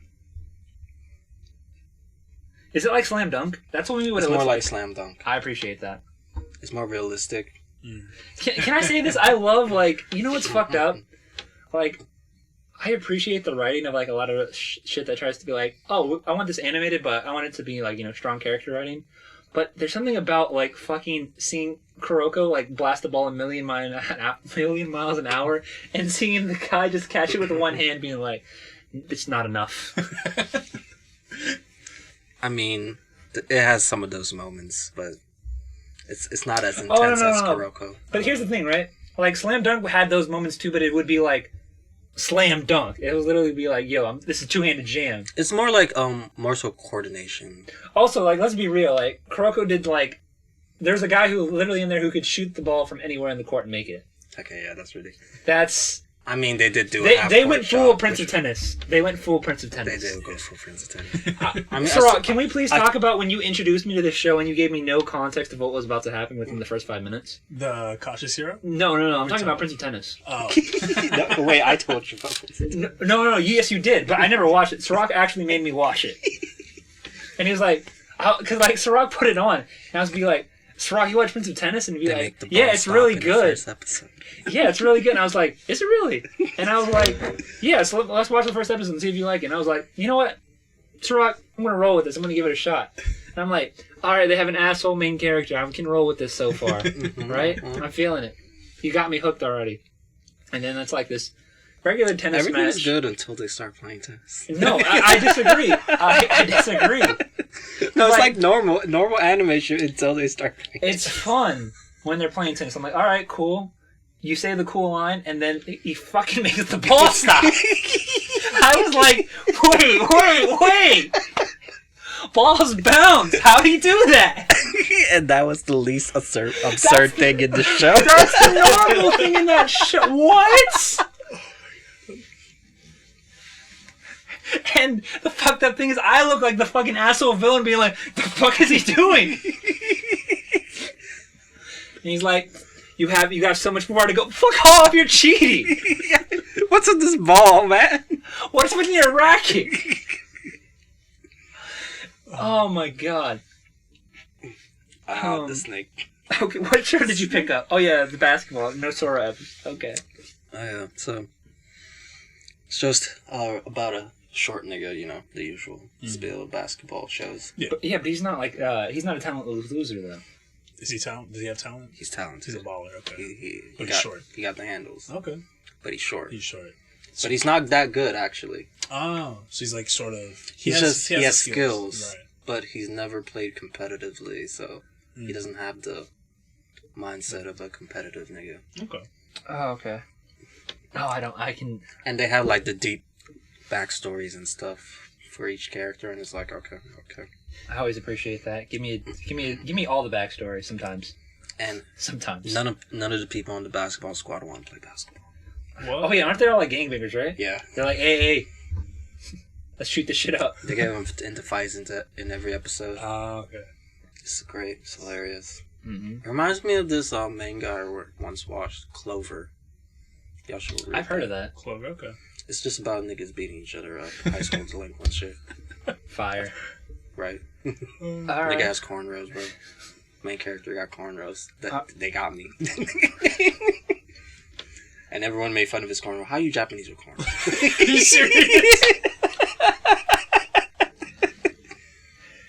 Is it like Slam Dunk? That's what it looks It's more like. like Slam Dunk. I appreciate that. It's more realistic. Can I say this? I love, you know what's fucked up? I appreciate the writing of, a lot of shit that tries to be oh, I want this animated, but I want it to be, strong character writing. But there's something about, fucking seeing Kuroko, blast the ball a million miles an hour, and seeing the guy just catch it with one hand being it's not enough. I mean, it has some of those moments, but it's not as intense as Kuroko. But here's the thing, right? Slam Dunk had those moments too, but it would be Slam Dunk. It would literally be this is two-handed jam. It's more more so coordination. Also, let's be real. Kuroko did, there's a guy who literally in there who could shoot the ball from anywhere in the court and make it. Okay, yeah, that's ridiculous. That's... I mean, they did do it. They went full Prince of Tennis. They went full Prince of Tennis. They did go full Prince of Tennis. Sarah, can we please talk about when you introduced me to this show and you gave me no context of what was about to happen within the first 5 minutes? The Cautious Hero? No. I'm talking about Prince of Tennis. Oh. No, wait, I told you about Prince of Tennis. No. Yes, you did, but I never watched it. Sirach actually made me watch it. And he was because Sirach put it on, and I was Sirach, you watch Prince of Tennis? And he'd be yeah, it's really good. Yeah, it's really good. And I was like, is it really? And I was like, yeah, so let's watch the first episode and see if you like it. And I was like, you know what? Sirach, I'm going to roll with this. I'm going to give it a shot. And I'm like, all right, they have an asshole main character. I can roll with this so far. Right? I'm feeling it. You got me hooked already. And then it's this regular tennis match. Everything's good until they start playing tennis. No, I disagree. I disagree. No, it's normal animation until they start playing tennis. It's fun when they're playing tennis. I'm like, all right, cool. You say the cool line, and then he fucking makes the ball stop. I was like, wait. Balls bounce. How do you do that? And that was the least absurd thing in the show. That's the normal thing in that show. What? And the fucked up thing is I look like the fucking asshole villain being like, the fuck is he doing? And he's like, you have so much more to go. Fuck off, you're cheating. What's with this ball, man? What's with your racket? Oh my god. The snake. Okay, what shirt did you pick up? Oh yeah, the basketball. No Sora. Okay. Oh yeah, so it's just about a short nigga, the usual spiel of basketball shows. Yeah, but he's not he's not a talentless loser though. Is he talented? Does he have talent? He's talented. He's a baller. Okay. But he's short. He got the handles. Okay. But he's short. But he's not that good actually. Oh, so he's sort of. He has skills, right. But he's never played competitively, so he doesn't have the mindset of a competitive nigga. Okay. Oh, okay. No, I don't. I can. And they have the deep backstories and stuff for each character, and it's like, okay. I always appreciate that. Give me all the backstory sometimes. And sometimes none of the people on the basketball squad want to play basketball. What? Oh yeah, aren't they all like gangbangers, right? Yeah. They're like, hey, let's shoot this shit up. They get them into fights in every episode. Oh, okay. It's great. It's hilarious. Mm-hmm. It reminds me of this main guy I once watched, Clover. Y'all should read I've heard of that. Clover, okay. It's just about niggas beating each other up. High school delinquent shit. Fire. Right. All Nigga right. has cornrows, bro. Main character got cornrows. They got me. And everyone made fun of his cornrows. How you Japanese with cornrows? Are you serious?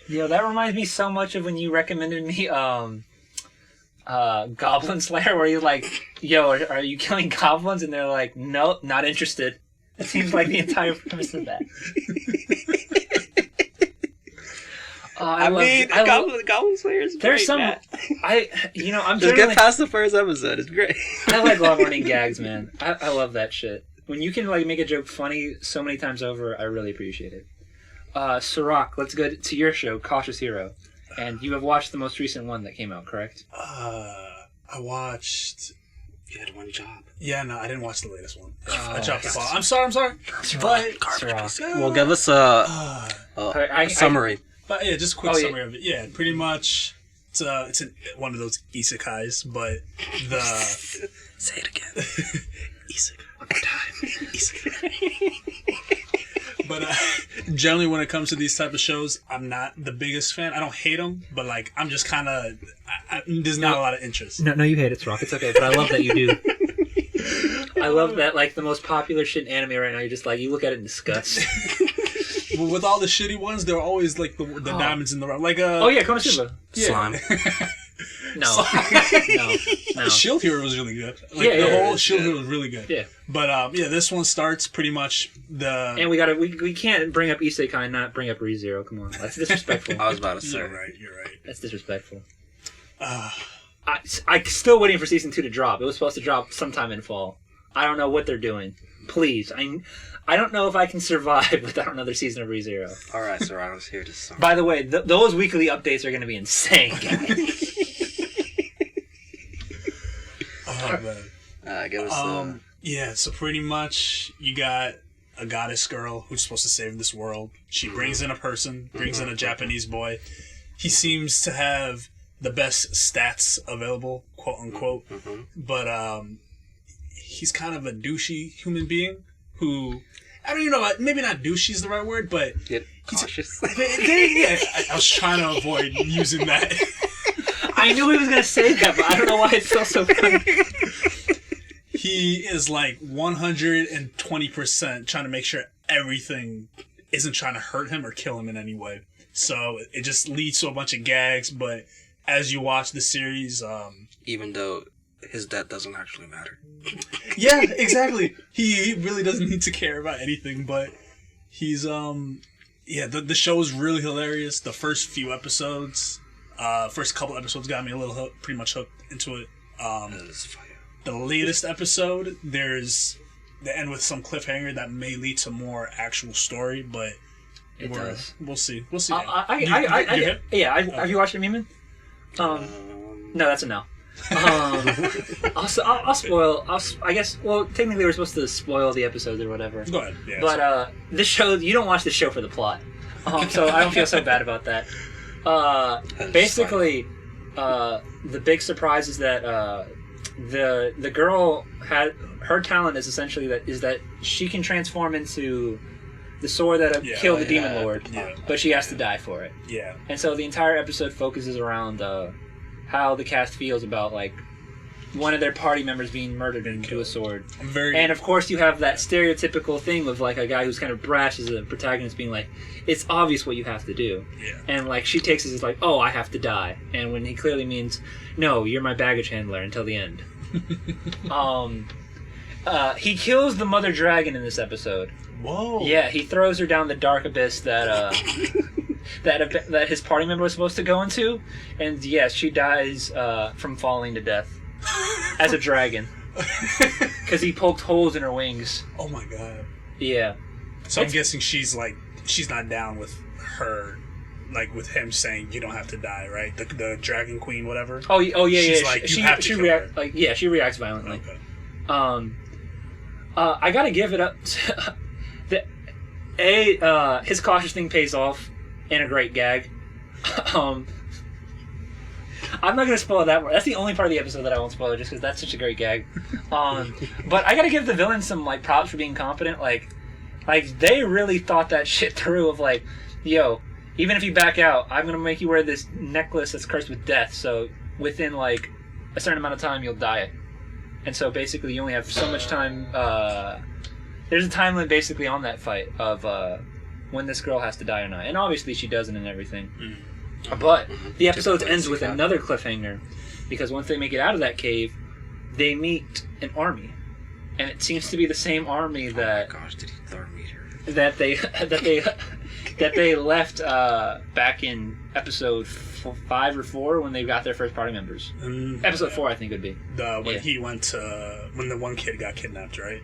Yo, that reminds me so much of when you recommended me Goblin Slayer, where you're like, yo, are you killing goblins? And they're like, no, not interested. It seems like the entire premise of that. Goblin Slayer is great. There's some, man. I'm Just generally, get past the first episode. It's great. I like long running gags, man. I love that shit. When you can like make a joke funny so many times over, I really appreciate it. Sirach, let's go to your show, Cautious Hero. And you have watched the most recent one that came out, correct? I watched... You had one job. Yeah, no, I didn't watch the latest one. Oh, I dropped the ball. I'm sorry. But... Sirach. Well, give us a summary. But yeah, just a quick Oh, yeah. summary of it. Yeah, pretty much, it's one of those isekais, but the... Say it again. Isekai. One more time. Isekai. But generally, when it comes to these type of shows, I'm not the biggest fan. I don't hate them, but like I'm just kind of there's not a lot of interest. No, you hate it, Sirach. It's okay, but I love that you do. I love that, like, the most popular shit in anime right now, you're just like, you look at it in disgust. Well, with all the shitty ones, they're always like the diamonds in the rough. Like Oh, yeah, Konosuba. Slime. No. No. Shield Hero was really good. Like Yeah, the yeah, whole Shield Hero was really good. Yeah. But this one starts pretty much the. And we can't bring up Isekai and not bring up ReZero. Come on, that's disrespectful. I was about to say. You're right. That's disrespectful. I'm still waiting for season 2 to drop. It was supposed to drop sometime in fall. I don't know what they're doing. Please, I don't know if I can survive without another season of ReZero. All right, sir. I was here to sum. By the way, those weekly updates are going to be insane, guys. Oh man. Give us Yeah, so pretty much you got a goddess girl who's supposed to save this world. She brings in a person, brings in a Japanese boy. He seems to have the best stats available, quote unquote. But he's kind of a douchey human being who, I don't even know, maybe not douchey is the right word, but get cautious. yeah, I was trying to avoid using that. I knew he was going to say that, but I don't know why it felt so funny. He is like 120% trying to make sure everything isn't trying to hurt him or kill him in any way. So it just leads to a bunch of gags, but as you watch the series... Even though his death doesn't actually matter. Yeah, exactly. He really doesn't need to care about anything, but he's... the show is really hilarious. The first few episodes... first couple episodes got me a little pretty much hooked into it. The latest episode, they end with some cliffhanger that may lead to more actual story, but It does. We'll see. Have you watched it, Meeman? No, that's a no. I'll spoil. I guess. Well, technically, we're supposed to spoil the episodes or whatever. Go ahead. Yeah, but this show, you don't watch the show for the plot, so I don't feel so bad about that. Basically, the big surprise is that the girl had her talent is essentially that she can transform into the sword that killed the demon lord, but she has to die for it. Yeah. And so the entire episode focuses around how the cast feels about like one of their party members being murdered into a sword. And of course you have that stereotypical thing of like a guy who's kind of brash as a protagonist being like, it's obvious what you have to do. Yeah. And like she takes it as like, oh, I have to die. And when he clearly means, no, you're my baggage handler until the end. He kills the mother dragon in this episode. Whoa. Yeah, he throws her down the dark abyss that that his party member was supposed to go into, and yes, she dies from falling to death as a dragon because he poked holes in her wings. Oh my god. Yeah. So I'm guessing she's not down with her, like with him saying you don't have to die, right? The Dragon Queen, whatever. Oh yeah. She's like, you have to she kill reacts her. she reacts violently. Okay. I gotta give it up. His cautious thing pays off in a great gag. I'm not gonna spoil that one. That's the only part of the episode that I won't spoil, just because that's such a great gag. But I gotta give the villain some like props for being competent. Like they really thought that shit through. Of like, yo, even if you back out, I'm gonna make you wear this necklace that's cursed with death. So within like a certain amount of time, you'll die. And so basically, you only have so much time. There's a time limit basically on that fight of when this girl has to die or not. And obviously, she doesn't and everything. But the episode ends with another cliffhanger, because once they make it out of that cave, they meet an army, and it seems to be the same army that. Oh my gosh! Did he throw a meteor? That they left back in episode 5 or 4 when they got their first party members. Episode 4, I think, would be he went to when the one kid got kidnapped, right,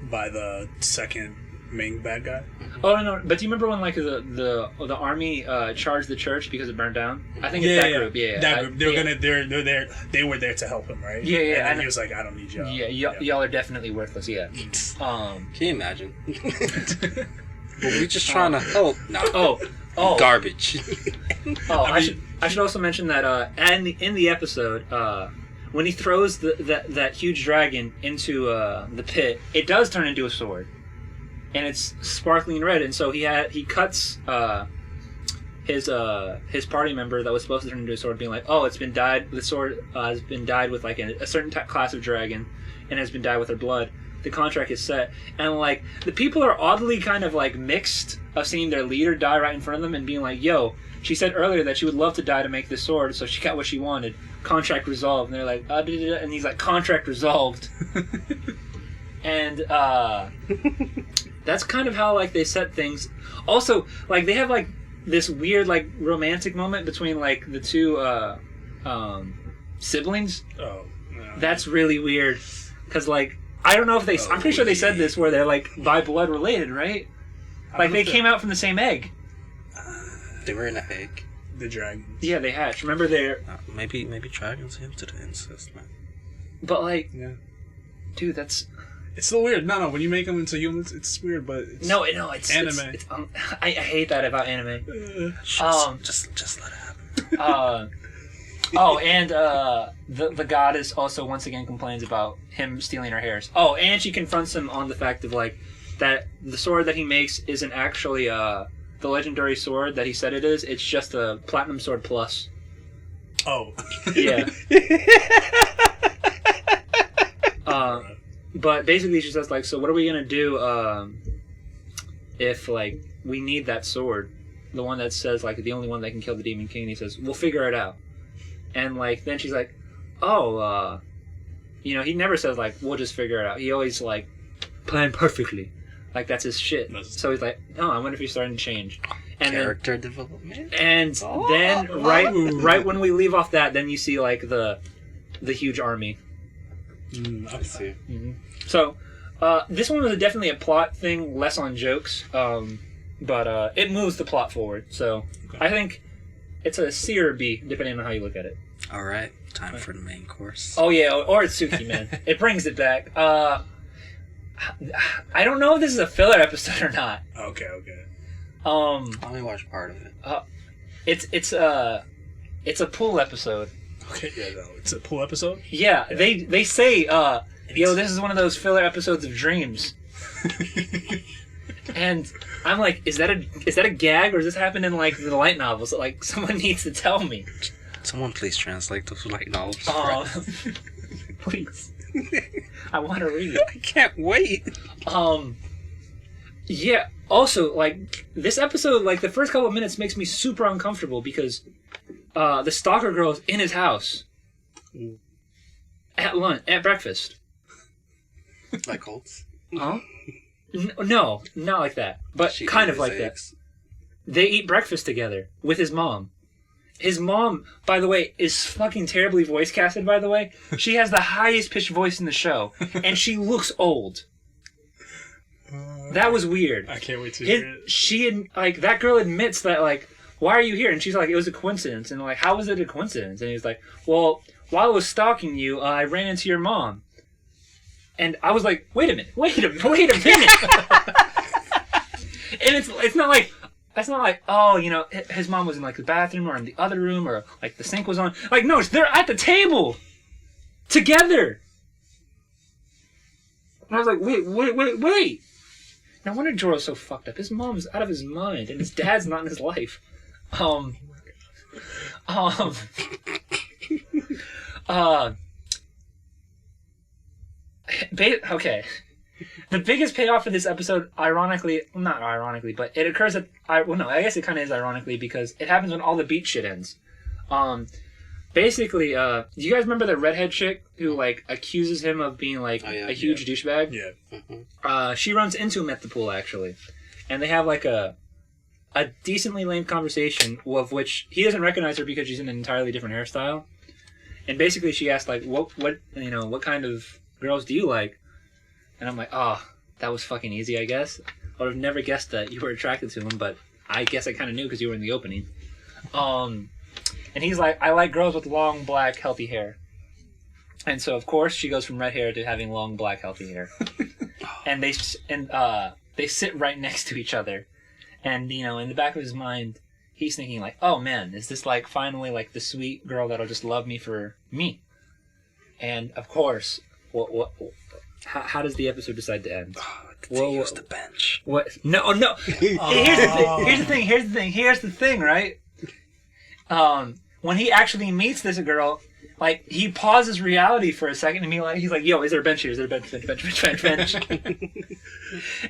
by the second main bad guy. Oh no! But do you remember when like the army charged the church because it burned down? I think it's that group. Yeah, that group. They're there. They were there to help him, right? Yeah. And he was like, "I don't need y'all." Y'all are definitely worthless. Yeah. Can you imagine? Well, we're just trying to help. No. Oh. Garbage. I should also mention that in the episode when he throws that huge dragon into the pit, it does turn into a sword. And it's sparkling red, and so he cuts his party member that was supposed to turn into a sword, being like, "Oh, it's been dyed. The sword has been dyed with like a certain class of dragon, and has been dyed with her blood. The contract is set." And like the people are oddly kind of like mixed of seeing their leader die right in front of them and being like, "Yo, she said earlier that she would love to die to make this sword, so she got what she wanted. Contract resolved." And they're like, and he's like, "Contract resolved." And that's kind of how like they set things. Also, like they have like this weird like romantic moment between like the two siblings. Oh, no. That's really weird because like I don't know if they. I'm pretty sure they said this where they're like by blood related, right? Like they came out from the same egg. They were in an egg. The dragons. Yeah, they hatched. Remember they're maybe dragons into the incest, man. But like, yeah, dude, that's. It's so weird. No, when you make them into humans, it's weird, but it's it's anime. I hate that about anime. Just let it happen. And the goddess also once again complains about him stealing her hairs. Oh, and she confronts him on the fact of like that the sword that he makes isn't actually the legendary sword that he said it is. It's just a platinum sword plus. Oh. Yeah. But basically she says like, so what are we gonna do if like we need that sword, the one that says like the only one that can kill the Demon King? And he says, we'll figure it out. And like then she's like, oh, he never says like we'll just figure it out. He always like plan perfectly, like that's his shit. So he's like, oh, I wonder if he's starting to change. And character development. And then right when we leave off that, then you see like the huge army. I see. Mm-hmm. So this one was definitely a plot thing, less on jokes, but it moves the plot forward. So I think it's a C or a B, depending on how you look at it. All right, time for the main course. Oh yeah, or it's Suki, man. It brings it back. I don't know if this is a filler episode or not. Okay. I only watched part of it. It's a pool episode. Okay, yeah, no, it's a pool episode? Yeah, they say, yo, this is one of those filler episodes of Dreams. And I'm like, is that a gag, or does this happen in like the light novels? Like, someone needs to tell me. Someone please translate those light novels. Please. I want to read it. I can't wait. Yeah. Also, like, this episode, like, the first couple of minutes makes me super uncomfortable because the stalker girl is in his house at breakfast. Like Colts? Huh? No, not like that. But She kind of eats like eggs. that. They eat breakfast together with his mom. His mom, by the way, is fucking terribly voice casted, by the way. She has the highest pitched voice in the show, and she looks old. That was weird. I can't wait to hear it. That girl admits that, like, why are you here? And she's like, it was a coincidence. And like, how was it a coincidence? And he's like, well, while I was stalking you, I ran into your mom. And I was like, wait a minute. And it's not like, oh, you know, his mom was in like the bathroom or in the other room or like the sink was on. Like, no, they're at the table together. And I was like, wait. No wonder Jorah's so fucked up. His mom's out of his mind and his dad's not in his life. Okay. The biggest payoff of this episode, not ironically, but it occurs at... I guess it kind of is ironically because it happens when all the beat shit ends. Basically, do you guys remember the redhead chick who, like, accuses him of being, like, a huge douchebag? Yeah. Mm-hmm. She runs into him at the pool, actually. And they have, like, a decently lame conversation, of which he doesn't recognize her because she's in an entirely different hairstyle. And basically she asks, like, what kind of girls do you like? And I'm like, oh, that was fucking easy, I guess. I would have never guessed that you were attracted to him, but I guess I kind of knew because you were in the opening. And he's like, I like girls with long, black, healthy hair. And so, of course, she goes from red hair to having long, black, healthy hair. And they sit right next to each other. And, you know, in the back of his mind, he's thinking, like, oh, man, is this, like, finally, like, the sweet girl that'll just love me for me? And, of course, how does the episode decide to end? They use the bench. What? No. Here's the thing, right? When he actually meets this girl, like, he pauses reality for a second and he's like, yo, is there a bench here? Is there a bench?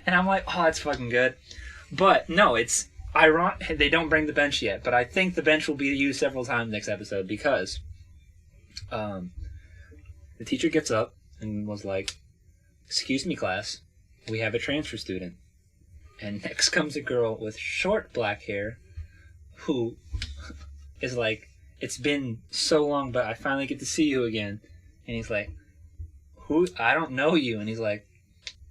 And I'm like, oh, that's fucking good. But no, it's ironic. They don't bring the bench yet, but I think the bench will be used several times next episode because the teacher gets up and was like, excuse me, class, we have a transfer student. And next comes a girl with short black hair who is like, it's been so long, but I finally get to see you again. And he's like, who? I don't know you. And he's like,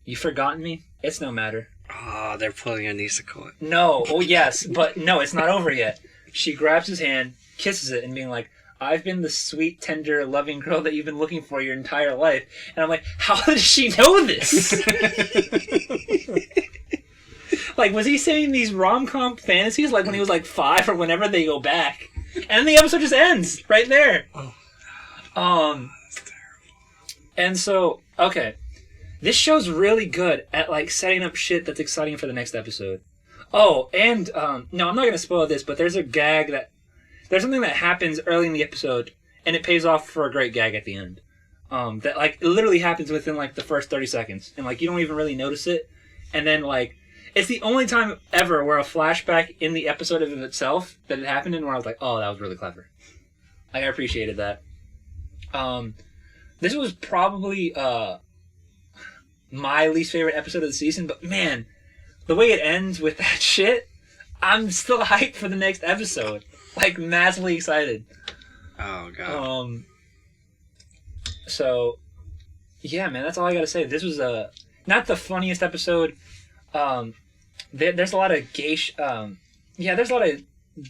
you forgotten me? It's no matter. Oh, they're pulling a Nisekoi. No. Oh, yes. But no, it's not over yet. She grabs his hand, kisses it, and being like, I've been the sweet, tender, loving girl that you've been looking for your entire life. And I'm like, how does she know this? Like, was he saying these rom-com fantasies like when he was like 5 or whenever they go back? And then the episode just ends right there. Oh. That's terrible. And so, okay. This show's really good at, like, setting up shit that's exciting for the next episode. Oh, and, no, I'm not going to spoil this, but there's a gag that... There's something that happens early in the episode, and it pays off for a great gag at the end. That, like, it literally happens within, like, the first 30 seconds. And, like, you don't even really notice it. And then, like... It's the only time ever where a flashback in the episode of itself that it happened in where I was like, oh, that was really clever. I appreciated that. This was probably my least favorite episode of the season, but man, the way it ends with that shit, I'm still hyped for the next episode. Like, massively excited. Oh, God. So, yeah, man, that's all I gotta say. This was not the funniest episode. There's a lot of there's a lot of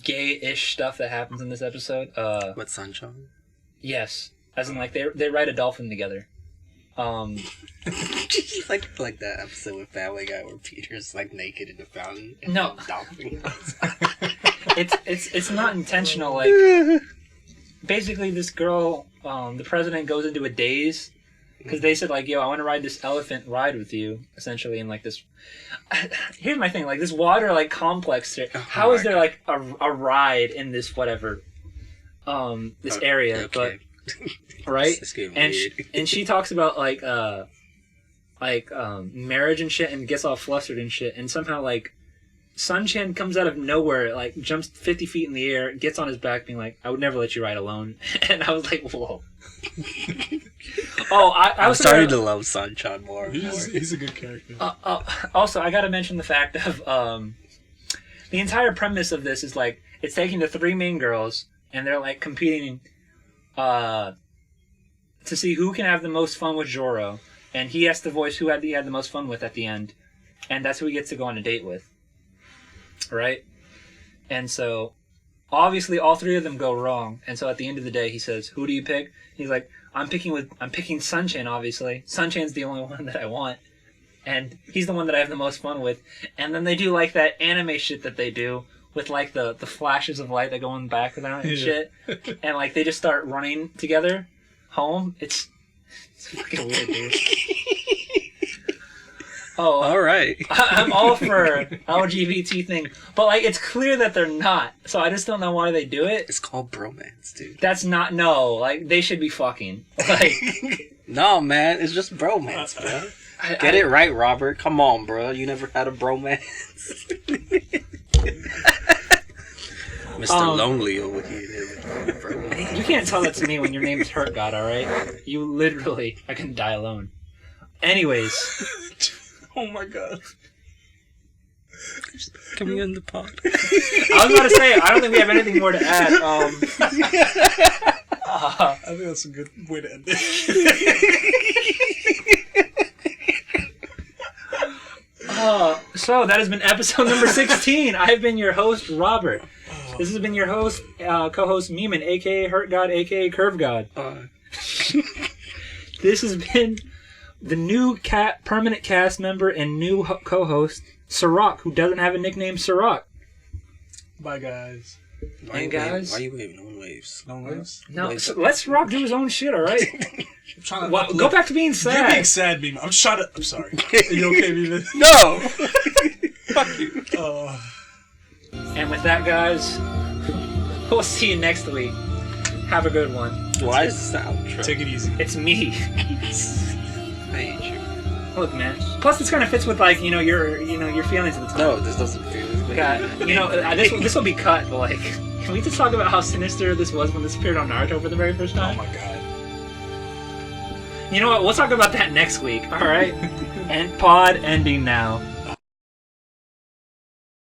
gay-ish stuff that happens in this episode. With Sunshine? Yes. As in, like, they ride a dolphin together. like that episode with Family Guy where Peter's, like, naked in the fountain. And No. the dolphin. It's not intentional. Like, basically, this girl, the president goes into a daze because they said, like, yo, I want to ride this elephant ride with you, essentially, in, like, this... Here's my thing, like, this water, like, complex... How is there, like, a ride in this whatever, this area, okay. but... Right? And she talks about, like, marriage and shit, and gets all flustered and shit, and somehow, like, Sun-Chan comes out of nowhere, like, jumps 50 feet in the air, gets on his back, being like, I would never let you ride alone. And I was like, whoa. I'm starting to love Sun-Chan more. He's a good character. Also, I gotta mention the fact of, the entire premise of this is, like, it's taking the 3 main girls, and they're, like, competing, to see who can have the most fun with Joro, and he has to voice who he had the most fun with at the end. and that's who he gets to go on a date with, right? And so, obviously, all three of them go wrong. And so, at the end of the day, he says, "Who do you pick?" He's like, "I'm picking Sunshine. Obviously, Sunshine's the only one that I want, and he's the one that I have the most fun with." And then they do like that anime shit that they do with like the flashes of light that go in the background and shit, and like they just start running together home. It's fucking weird, dude. Oh, All right. I'm all for LGBT thing, but like it's clear that they're not. So I just don't know why they do it. It's called bromance, dude. That's not like they should be fucking. Like No, man, it's just bromance, bro. Get it right, Robert. Come on, bro. You never had a bromance. Mr. Lonely over here. Bromance. You can't tell that to me when your name is Hurt God. All right, you literally I can die alone. Anyways. Oh my god. Coming in the pod. I was about to say, I don't think we have anything more to add. I think that's a good way to end it. So that has been episode number 16. I've been your host, Robert. This has been your host, co-host Meeman, aka Hurt God, aka Curve God. This has been the new permanent cast member and new co-host, Sirach, who doesn't have a nickname, Sirach. Bye, guys. And guys, why are you waving? No one waves. No waves? No, so let's Rock do his own shit, alright? I'm trying to Go back to being sad. You're being sad, Beam. I'm sorry. Are you okay, Beam? No! Fuck you. And with that, guys, we'll see you next week. Have a good one. Why is this the outro? Take it easy. It's me. I hate you. Look, man. Plus, this kind of fits with like your feelings at the time. No, this doesn't feel this will be cut. But like, can we just talk about how sinister this was when this appeared on Naruto for the very first time? Oh my god. You know what? We'll talk about that next week. All right. And pod ending now.